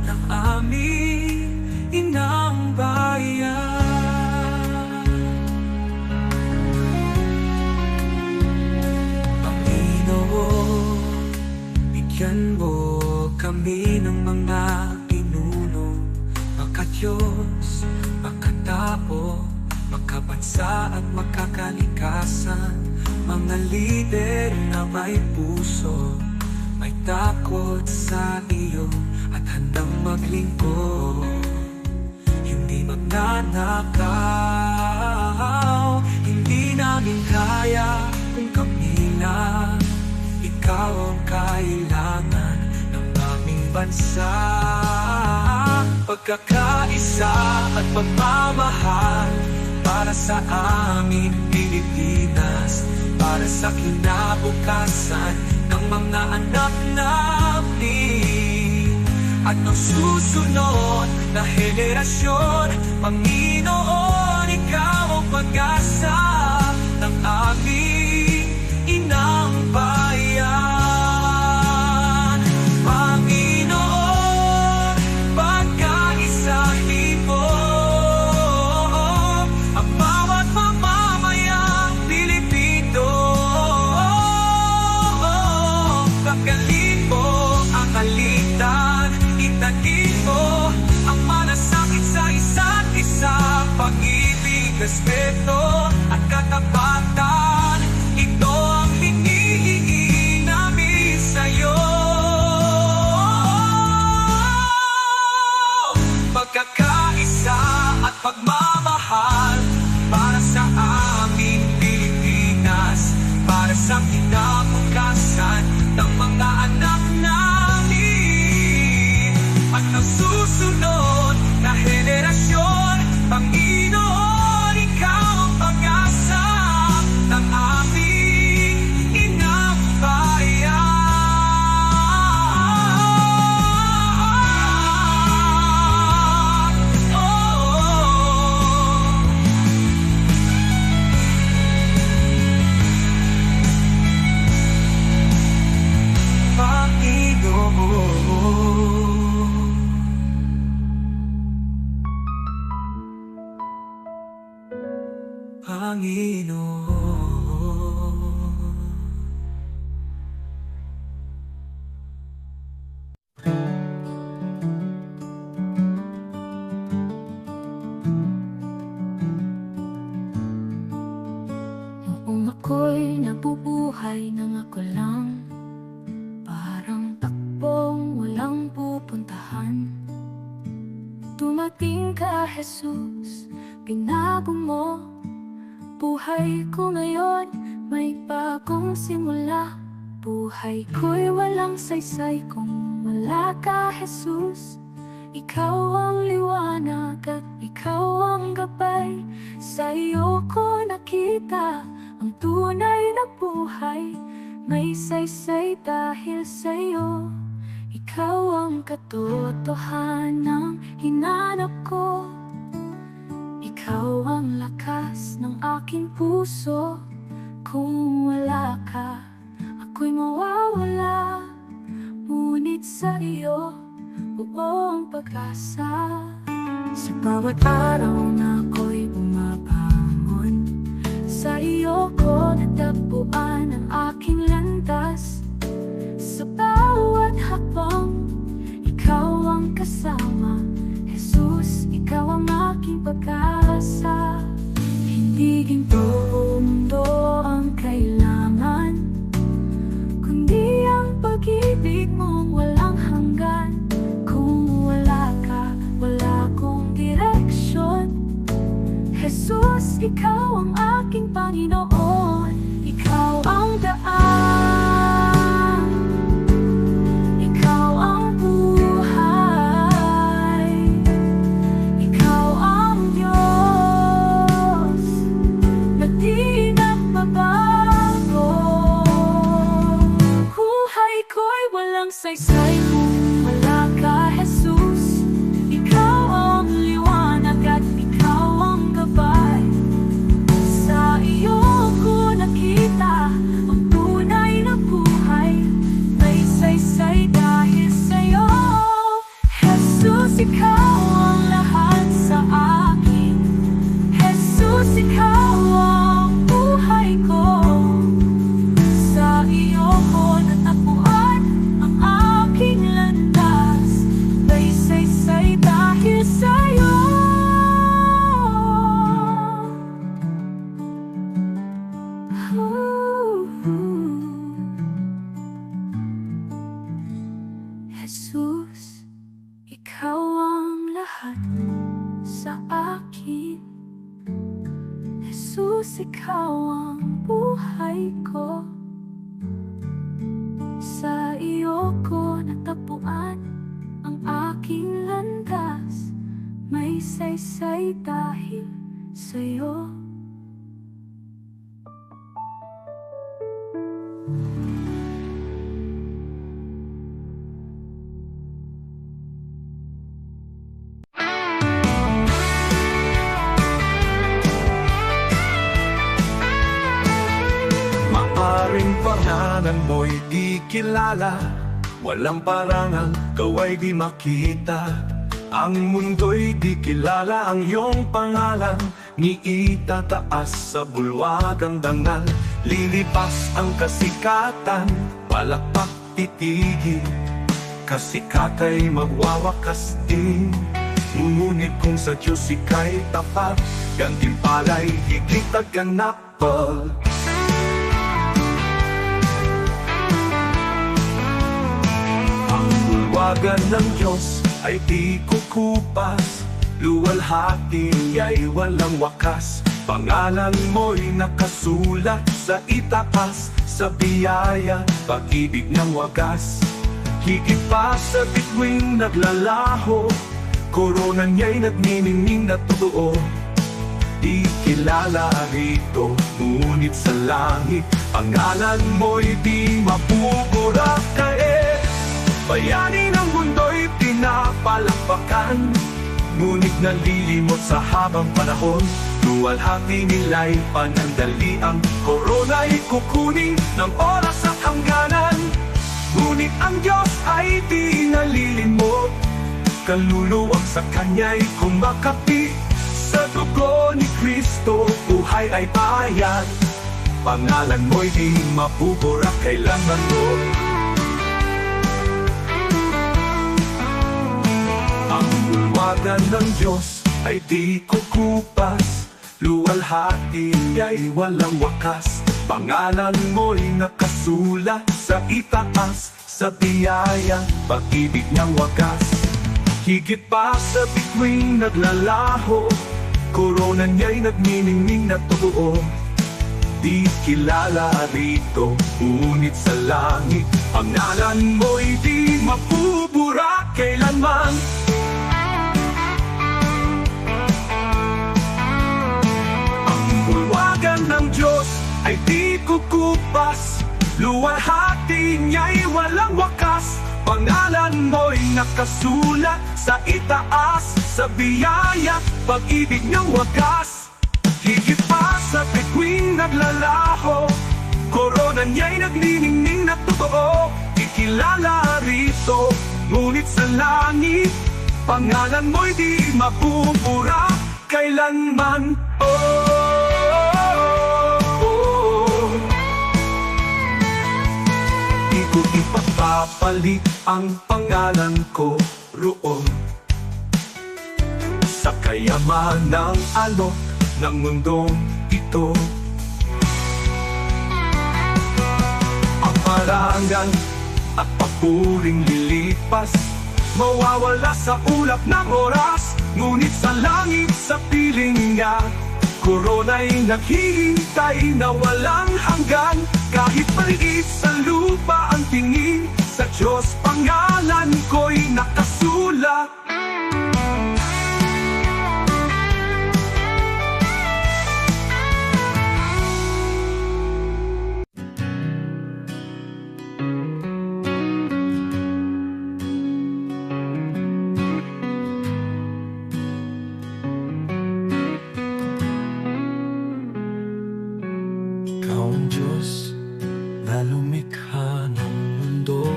ng aming inang bayan. Panginoon, bigyan mo kami ng mga pinuno, makadiyos, makatao, makabansa at makakalikasan. Mga lider na may puso, may takot sa iyo at handang maglingkod. Hindi magnanakaw, hindi namin kaya kung kami lang. Ikaw ang kailangan ng aming bansa. Pagkakaisa at pagmamahal para sa aming Pilipinas, para sa kinabukasan ng mga anak namin at ng susunod na henerasyon. Panginoon, Ikaw ang pag-asa ng aming inang bayan. Panginoon, pagkaisahin mo ang bawat mamamayang Pilipino. Pagkalin mo ang alitan, itanin mo ang malasakit sa isa't isa. Pag-ibig, respeto at katapatan, ito ang hinihingi namin sa'yo. Pagkakaisa at pagmamahal para sa aming Pilipinas, para sa kinabukasan ng mga anak namin at ng susunod Panginoon. Noong ako'y nabubuhay nang ako lang, parang takbong walang pupuntahan. Dumating ka, Jesus, binago mo buhay ko ngayon, may bagong simula. Buhay ko'y walang saysay kung wala ka, Jesus. Ikaw ang liwanag at ikaw ang gabay. Sa iyo ko nakita ang tunay na buhay. May saysay dahil sa iyo. Ikaw ang katotohanan hinanap ko. Ikaw ang lakas ng aking puso. Kung wala ka, ako'y mawawala. Ngunit sa iyo, buong pag-asa. Sa bawat araw na ako'y bumabangon, sa iyo ko natagpuan ang aking landas. Sa bawat hakbang, ikaw ang kasama. Jesus, ikaw ang aking pag-asa. Hindi ginto o mundo ang kailangan, kundi ang pag-ibig mong walang hanggan. Kung wala ka, wala akong direksyon. Jesus, ikaw ang aking Panginoon. Ikaw ang daan, ikaw ang buhay, ikaw ang Diyos na di nagbabago. Buhay ko'y walang saysay kung wala ka, Jesus. Ikaw ang liwanag at ikaw ang gabay. Sa iyo ko nakita ang tunay na buhay. May saysay dahil sa'yo, Jesus. Ikaw ang lahat sa akin. Jesus, ikaw ang buhay ko. Sa iyo ko natagpuan ang aking landas. May saysay dahil sa'yo. Jesus, ikaw ang lahat sa akin. Jesus, ikaw ang buhay ko. Sa iyo ko natagpuan ang aking landas. May saysay dahil sa'yo. Maaring pangalan mo'y di kilala, walang parangal, kaway di makita. Ang mundo'y di kilala ang iyong pangalan, ni itataas sa bulwagang dangal. Lilipas ang kasikatan, palakpak titigil, kasikata'y magwawakas din. Ngunit kung sa Diyos ika'y tapat, gantimpala'y higit at ganapal. Ang bulwagan ng Diyos ay di kukupas, luwalhati ay walang wakas. Pangalan mo'y nakasulat sa itaas, sa biyaya, pag-ibig ng wagas. Higit pa sa bituing naglalaho, korona niya'y nagniningning na totoo. Di kilala rito, ngunit sa langit, pangalan mo'y di mapupurak. Bayani ng mundo'y pinapalakpakan, ngunit nalilimot sa habang panahon. Luwalhati nila'y panandali, ang korona'y kukunin ng oras at hangganan. Ngunit ang Diyos ay di nalilimot, kaluluwang sa Kanya'y kumakapi. Sa dugo trono ni Kristo, buhay ay bayan. Pangalan mo'y di mabubura kailanman mo. Ang bulwagan ng Diyos ay di kukupas, luwalhati ay walang wakas. Pangalan mo'y nakasulat sa itaas, sa biyaya, pag-ibig niyang wagas. Higit pa sa bituing naglalaho, korona niya'y nagniningning na totoo. Di kilala rito, ngunit sa langit, pangalan mo'y di mabubura kailanman. Ang bulwagan ng Diyos ay di kukupas, luwalhati niya'y walang wakas. Pangalan mo'y nakasulat sa itaas, sa biyaya, pag-ibig niyang wagas. Higit pa sa bituing naglalaho, korona niya'y nagniningning na totoo. Di kilala rito, ngunit sa langit, pangalan mo'y di mabubura kailanman. Di ko ipapapalit ang pangalan ko roon sa kayamanang alok ng mundong ito. Ang parangal at papuring lilipas, mawawala sa ulap ng oras. Ngunit sa langit, sa piling niya, korona'y naghihintay na walang hanggan. Kahit maliit sa lupa ang tingin, sa Diyos pangalan ko'y nakasulat. Ikaw ang Diyos na lumikha ng mundo.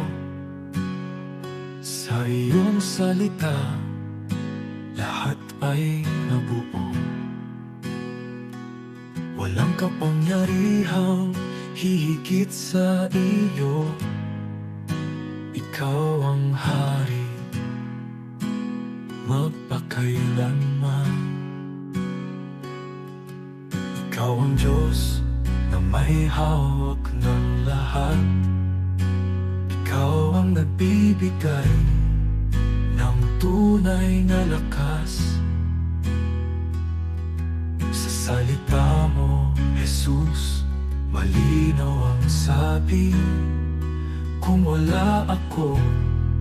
Sa iyong salita, lahat ay nabuo. Walang kapangyarihang hihigit sa iyo. Ikaw ang hari, magpakailanman. Ikaw ang Diyos na may hawak ng lahat. Ikaw ang nagbibigay ng tunay na lakas. Sa salita mo, Jesus, malinaw ang sabi. Kung wala ako,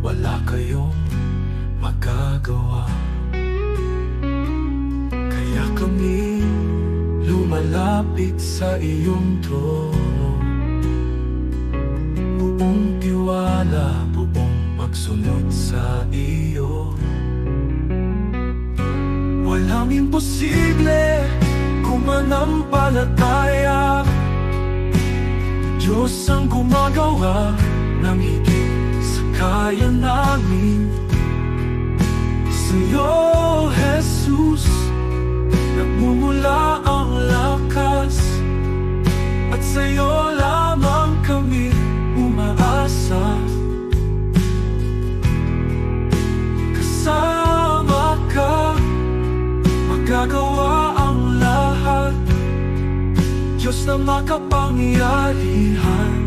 wala kayong magagawa. Kaya kami lumalapit sa iyong trono, buong tiwala, buong pagsunod sa iyo. Walang imposible kung manampalataya. Diyos ang gumagawa ng higit sa kaya namin. Sa'yo, Jesus, nagmumula ang lakas, at sa'yo lamang kami umaasa. Kasama ka, magagawa ang lahat. Diyos na makapangyarihan,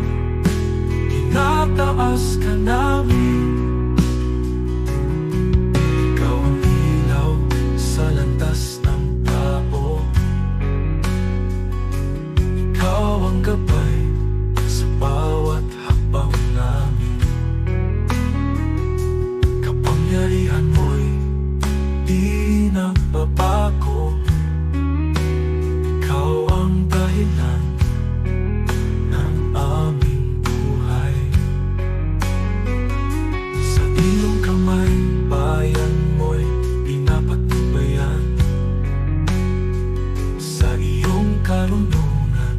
inataas ka namin. Ikaw ang ilaw sa landas ng tao. Ikaw ang gabay sa bawat hakbang namin. Kapangyarihan mo'y di nagbabago. Ikaw ang dahilan ng aming buhay. Sa iyong kamay, bayan mo'y pinapatubayan. Sa iyong karunungan,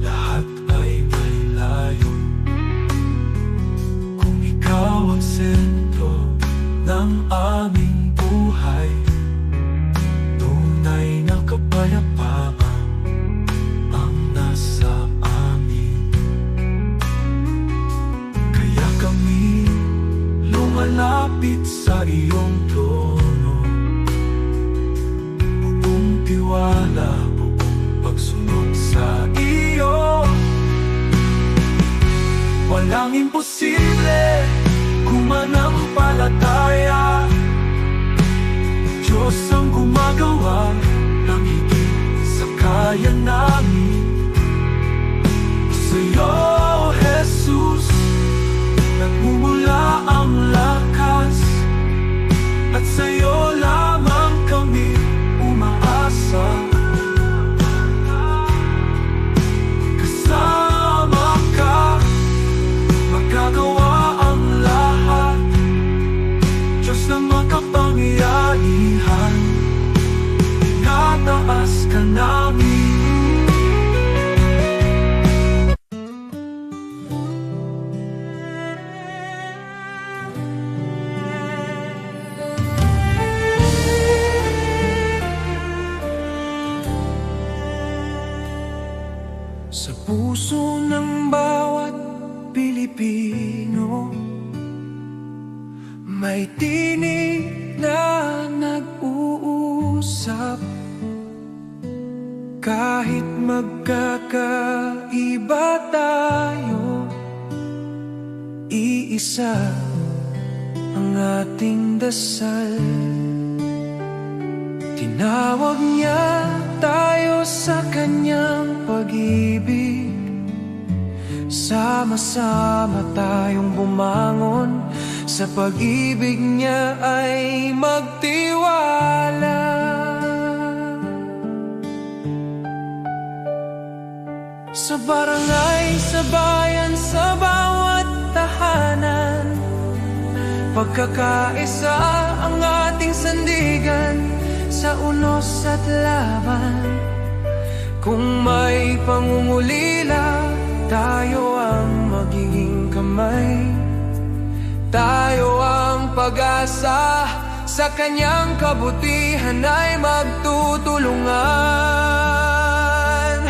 lahat ay may layo. Kung ikaw ang sentro ng aming buhay, tunay na lumapit sa iyong trono. Buong tiwala, buong pagsunod sa iyo. Walang imposible kung manampalataya. Diyos ang gumagawa ng higit sa kaya namin. Sa'yo, Jesus, nagmumula ang lakas, at sa'yo lamang kami umaasa. Kasama ka, magagawa ang lahat. Diyos na makapangyarihan, tinataas ka namin. Sa puso ng bawat Pilipino, may tinig na nag-uusap. Kahit magkakaiba tayo, iisa ang ating dasal. Tinawag niya tayo sa kanyang pag-ibig. Sama-sama tayong bumangon, sa pag-ibig niya ay magtiwala. Sa barangay, sa bayan, sa bawat tahanan, pagkakaisa ang ating sandigan. Sa unos at laban, kung may pangungulila, tayo ang magiging kamay. Tayo ang pag-asa, sa kanyang kabutihan ay magtutulungan.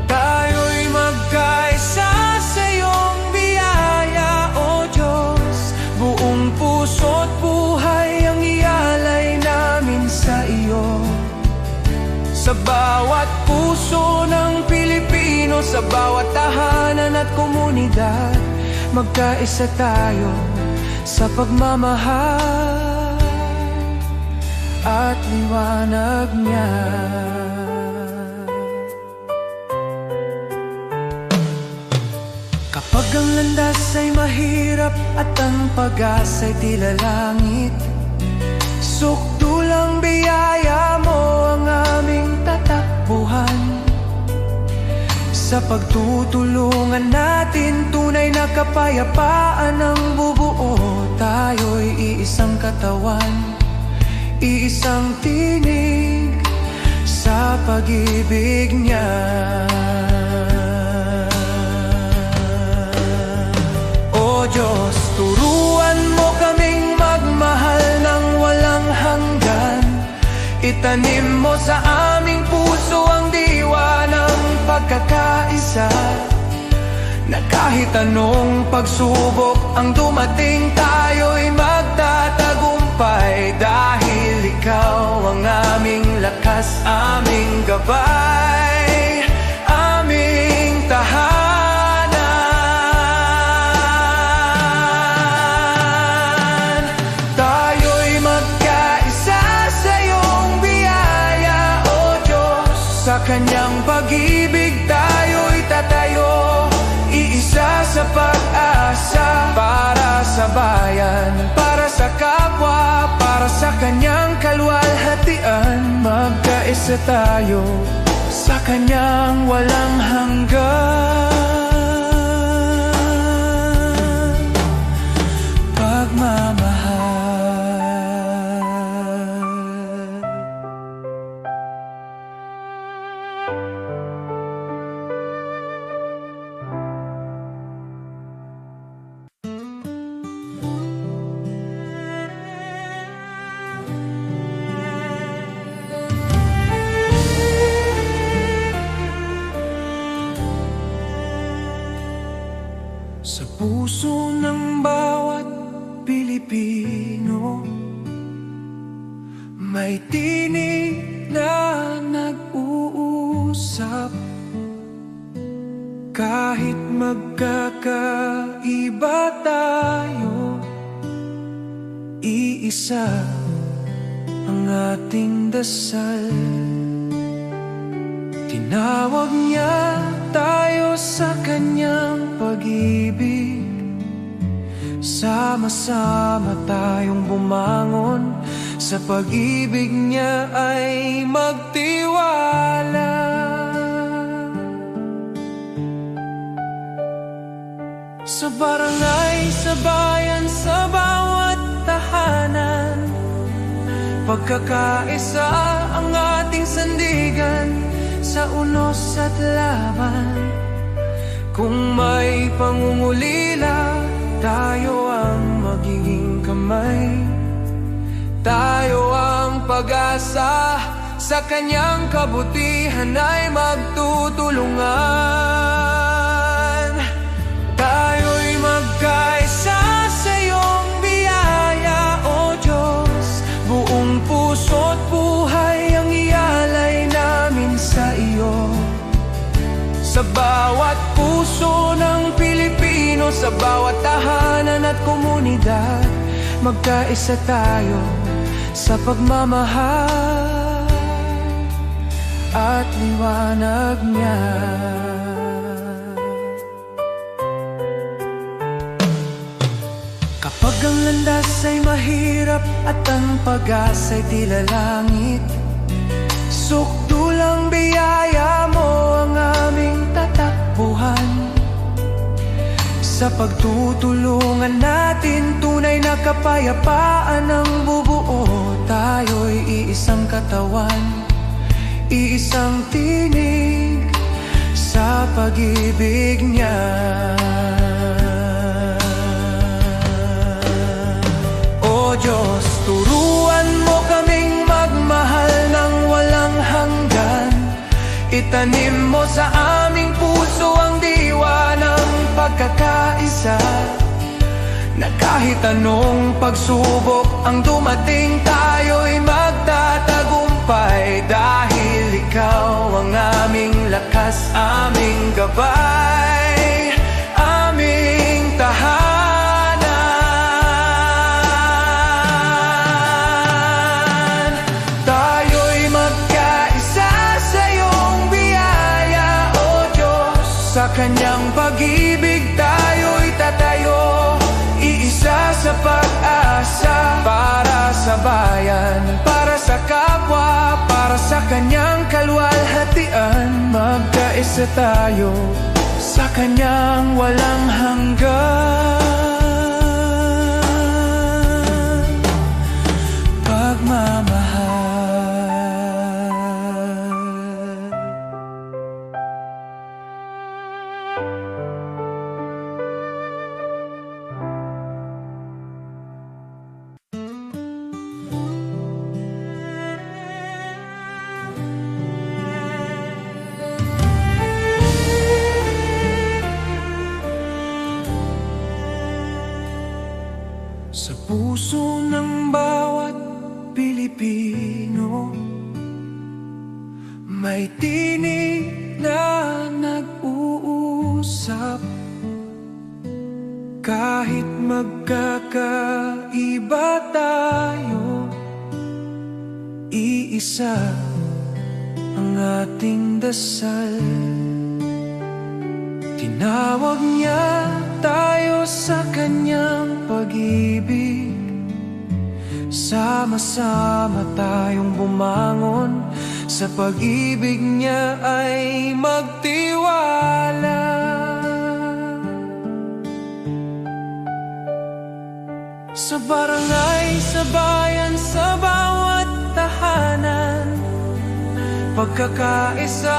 Tayo'y magkaisa sa iyong biyaya, O Diyos. Buong puso't buhay ang ialay namin sa iyo. Sa bawat puso ng Pilipino, sa bawat tahanan at komunidad, magkaisa tayo sa pagmamahal at liwanag niya. Kapag ang landas ay mahirap at ang pag-asa'y tila langit, sukdulang biyaya mo ang aming tatakbuhan. Sa pagtutulungan natin, tunay na kapayapaan ang bubuo. Tayo'y iisang katawan, iisang tinig sa pag-ibig niya. O Diyos, turuan mo kaming magmahal ng walang hanggan. Itanim mo sa aming puso ang diwa ng pagkakaisa, na kahit anong pagsubok ang dumating, tayo'y magtatagumpay. Dahil ikaw ang aming lakas, aming gabay, aming tahanan. Tayo'y magkaisa sa iyong biyaya, O Diyos. Sa kanyang pag-ibig tayo'y tatayo, iisa sa pag-asa. Para sa bayan, para sa kapwa, para sa kanyang kaluwalhatian, magkaisa tayo sa kanyang walang hanggan pagmamahal. Sa puso ng bawat Pilipino, may tinig na nag-uusap. Kahit magkakaiba tayo, iisa ang ating dasal. Tinawag niya tayo sa kanyang pag-ibig. Sama-sama tayong bumangon, sa pag-ibig niya ay magtiwala. Sa barangay, sa bayan, sa bawat tahanan, pagkakaisa ang ating sandigan. Sa unos at laban, kung may pangungulila, tayo ang magiging kamay. Tayo ang pag-asa, sa kanyang kabutihan ay magtutulungan. Tayo'y magkaisa sa iyong biyaya, O Diyos. Buong puso't buhay ang ialay namin sa iyo. Sa bawat puso ng Pilipino, sa bawat tahanan at komunidad, magkaisa tayo sa pagmamahal at liwanag niya. Kapag ang landas ay mahirap at ang pag-asa'y tila langit, sukdulang biyaya mo ang aming tatakbuhan. Sa pagtutulungan natin, tunay na kapayapaan ang bubuo. Tayo'y iisang katawan, iisang tinig sa pag-ibig niya. O Diyos, turuan mo kaming magmahal ng walang hanggan. Itanim mo sa aming puso ang diwa ng pagkakaisa, na kahit anong pagsubok ang dumating, tayo'y magtatagumpay. Dahil ikaw ang aming lakas, aming gabay, aming tahanan. Tayo'y magkaisa sa iyong biyaya, O Diyos. Sa kanyang pag-ibig tayo'y tatayo, iisa sa pag-asa. Para sa bayan, para sa kapwa, para sa kanyang kaluwalhatian, magkaisa tayo sa kanyang walang hanggan pagmamahal. Sa puso ng bawat Pilipino, may tinig na nag-uusap. Kahit magkakaiba tayo, iisa ang ating dasal. Tinawag niya tayo sa kanyang pag-ibig. Sama-sama tayong bumangon, sa pag-ibig niya ay magtiwala. Sa barangay, sa bayan, sa bawat tahanan, pagkakaisa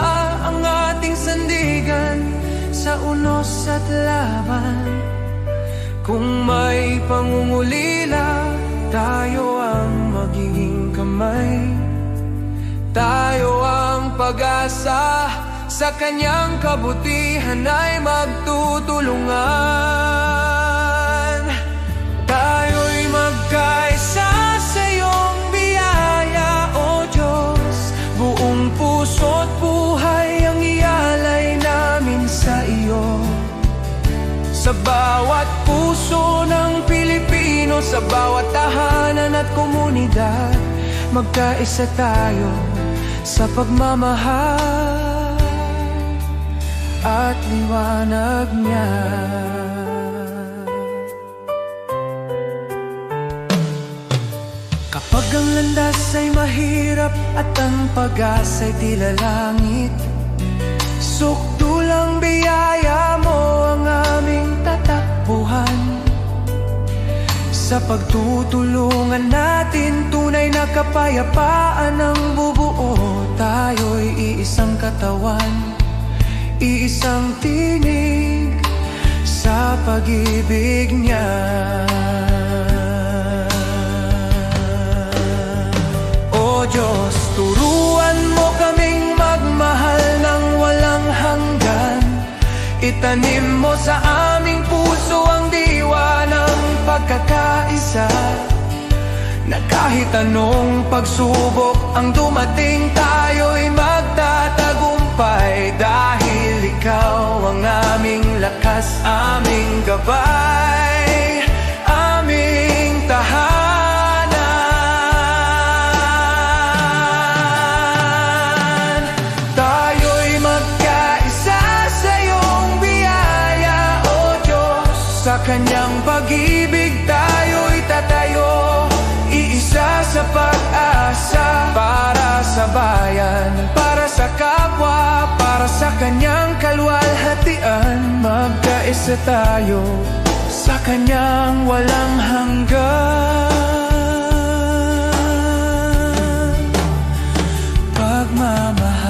ang ating sandigan. Sa unos at laban, kung may pangungulila, tayo ang magiging kamay. Tayo ang pag-asa, sa kanyang kabutihan ay magtutulungan. Tayo sa bawat tahanan at komunidad. Magkaisa tayo sa pagmamahal at liwanag niya. Kapag ang landas ay mahirap at ang pag-asa'y tila langit, sukdulang biyaya mo ang aming tatakbuhan. Sa pagtutulungan natin, tunay na kapayapaan ang bubuo. Tayo'y iisang katawan, iisang tinig sa pag-ibig niya. O Diyos, turuan mo kaming magmahal ng walang hanggan. Itanim mo sa aming puso ang diwa ng pagkakaisa, na kahit anong pagsubok ang dumating, tayo'y magtatagumpay. Dahil ikaw ang aming lakas, aming gabay, aming tahanan. Tayo'y magkaisa sa iyong biyaya, O Diyos. Sa kanyang pag-ibig tayo'y tatayo, iisa sa pag-asa. Para sa bayan, para sa kapwa, para sa kanyang kaluwalhatian. Magkaisa tayo sa kanyang walang hanggan pagmamahal.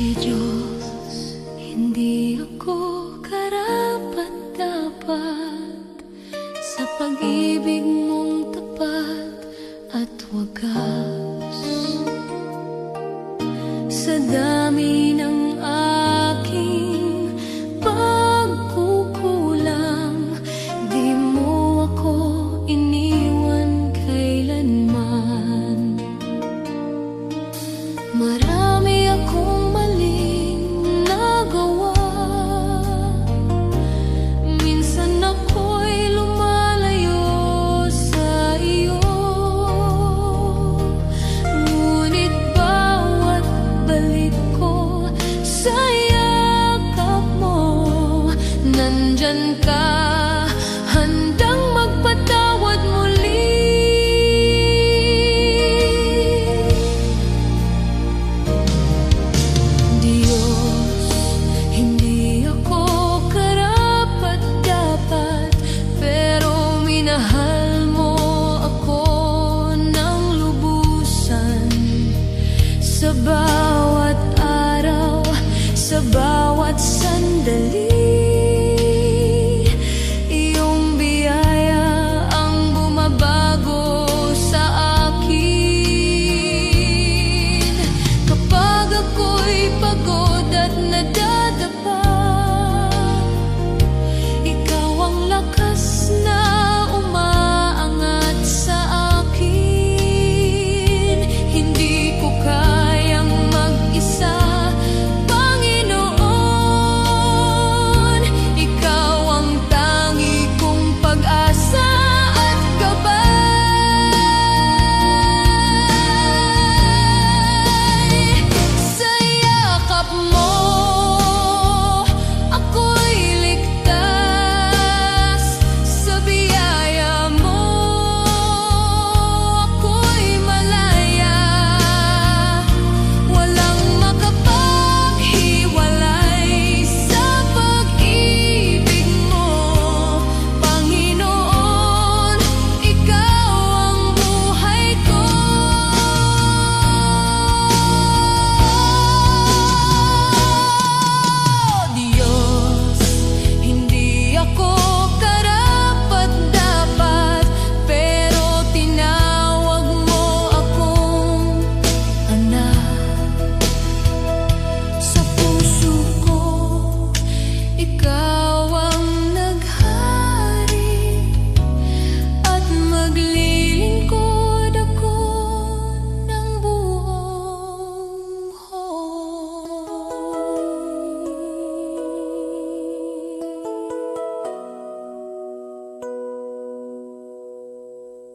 Di Diyos, hindi ako karapat-dapat sa pag-ibig mong tapat at wagas. Sa dami ng aking pagkukulang, di mo ako iniwan kailanman. Marami akong maling nagawa, minsan ako'y lumalayo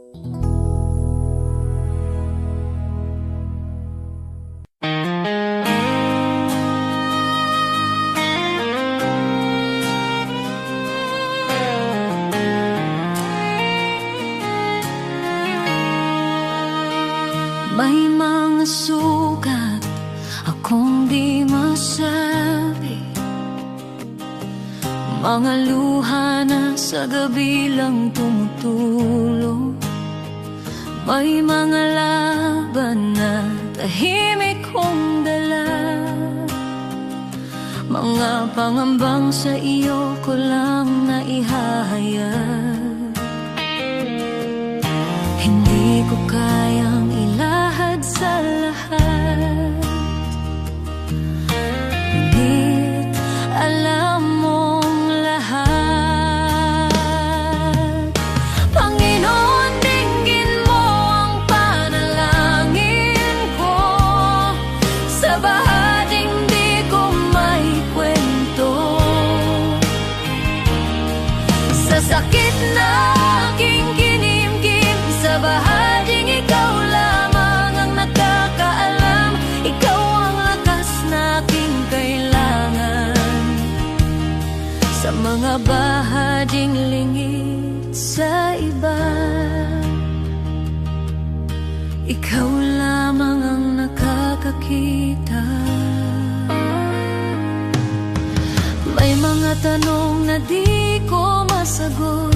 May mga sugat akong di masabi, mga luha na sa gabi lang tumutulong. May mga laban na tahimik kong dala, mga pangambang sa iyo ko lang na ihahayag. Hindi ko kayang ilahad sa lahat, ngunit alam mong lahat. Panginoon, dinggin mo ang panalangin ko, sa bahaging di ko maikwento, sa sakit na aking kinimkim, sa bahaging ikaw lamang ang nakakaalam. Ikaw ang lakas na aking kailangan, sa mga bahaging lingid sa iba. Ikaw lamang ang nakakakita. May mga tanong na di ko masagot,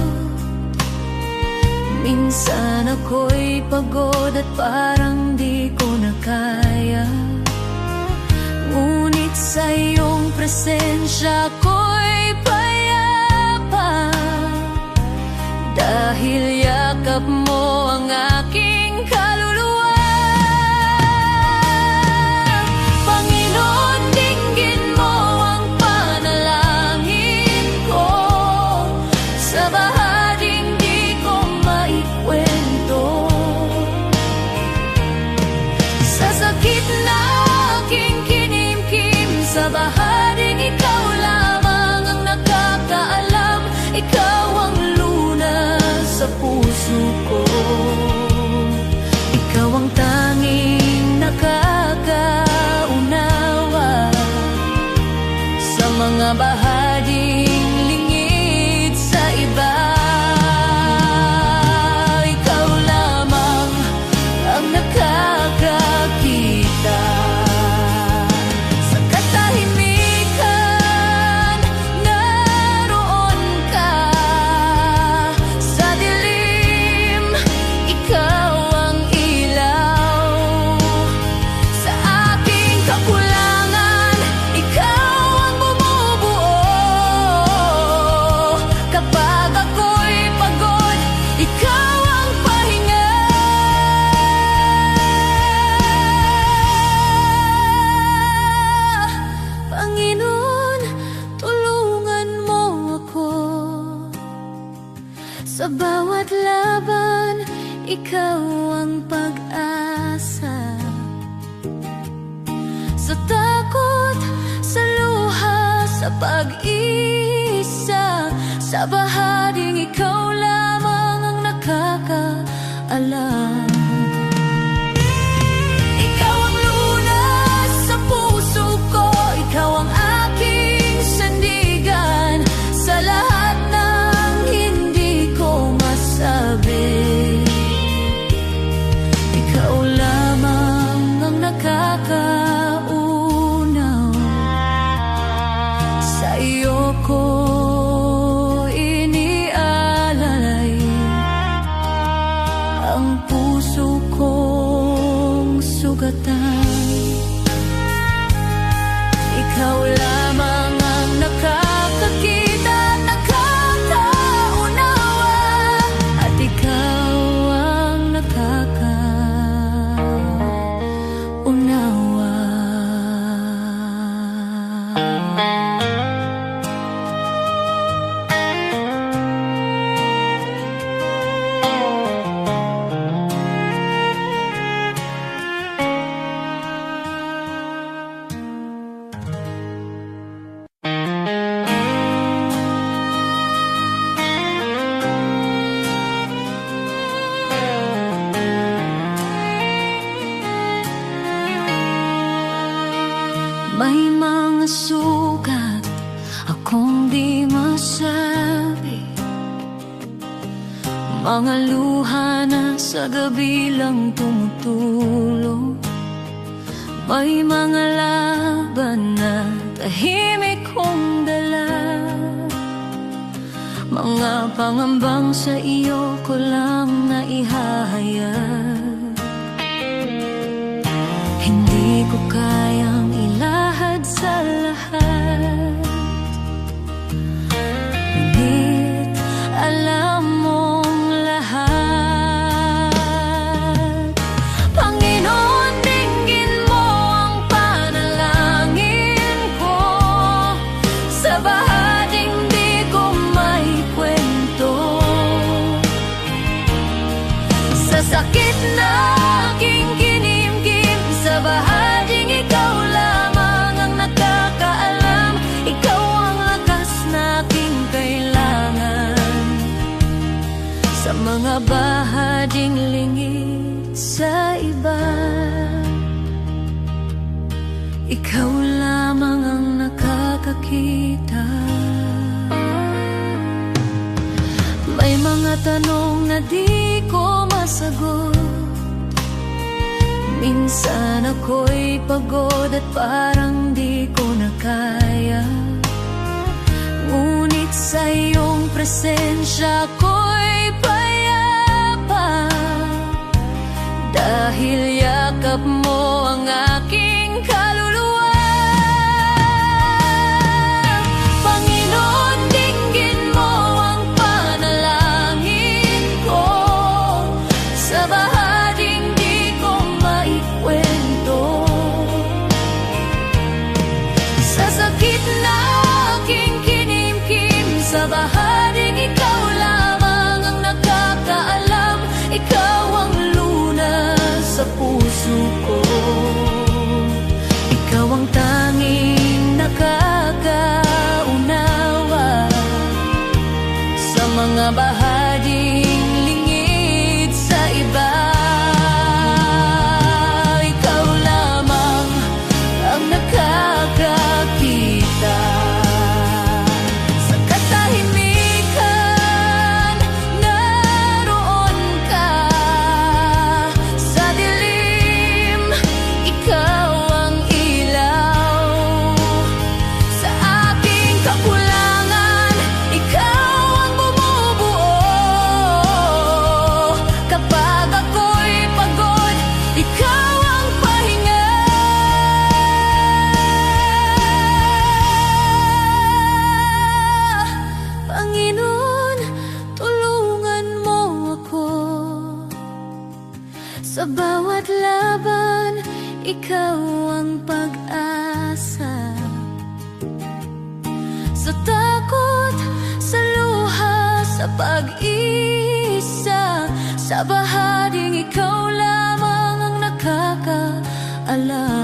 minsan ako'y pagod at parang di ko na kaya, ngunit sa iyong presensya ako'y payapa, dahil yakap mo ang aking kaluluwa. Panginoon, dinggin mo ang panalangin ko, sa bahaging di ko maikwento, sa sakit na aking kinimkim, sa bahaging ikaw lamang ang nakakaalam. Ikaw ang lunas sa puso ko, ikaw ang tanging nakakaunawa, sa mga bahaging lingid sa iba. Ikaw lamang ang nakakakita, sa katahimikan naroon ka, sa dilim ikaw ang ilaw, sa aking kakulangan ikaw ang bumubuo, kapag ako'y pagod ikaw ang pahinga. Panginoon, tulungan mo ako, sa bawat laban ikaw ang pag-asa, sa takot, sa luha, sa pag-isa, sa bahaging ikaw lamang ang nakakaalam. Ikaw ang lunas sa puso ko, ikaw ang aking sandigan, sa lahat ng hindi ko masabi. Ikaw lamang ang nakakaunaw, sa iyo ko inialalay ang puso kong sugatan. Ikaw lamang ang nakakakita, nakakaunawa, at ikaw ang nakakaunawa. May mga sugat akong di masabi, mga luha na sa gabi lang tumutulong. May mga laban na tahimik kong dala, mga pangambang sa iyo ko lang naihahayag. Hindi ko kayang ilahad sa lahat, ngunit alam mong lahat. Panginoon, dinggin mo ang panalangin ko, sa bahaging di ko may kwento, sa sakit na aking kinimkim, sa bahaging ikaw lamang ang nakakaalam. Ikaw ang lakas na aking kailangan, sa mga bahaging lingid sa iba. Ikaw lamang ang nakakakita. May mga tanong na di ko masagot, minsan ako'y pagod at parang di ko na kaya, ngunit sa iyong presensya ako'y payapa, dahil yakap mo ang aking kaluluwa. Panginoon, dinggin mo ang panalangin ko, sa bahaging di ko maikwento, sa sakit na aking kinimkim, sa bahaging ikaw lamang ang nakakaalam. Ikaw ang lunas sa puso ko, ikaw ang tanging nakakaunawa, sa mga bahaging lingid sa iba. Ikaw lamang ang nakakakita, sa katahimikan naroon ka, sa dilim ikaw ang ilaw, sa aking kakulangan ikaw ang bumubuo, kapag ako'y pagod ikaw ang pahinga. Panginoon, tulungan mo ako, sa bawat laban ikaw ang pag-asa, sa takot, sa luha, sa pag-isa, sa bahaging ikaw lamang ang nakakaalam.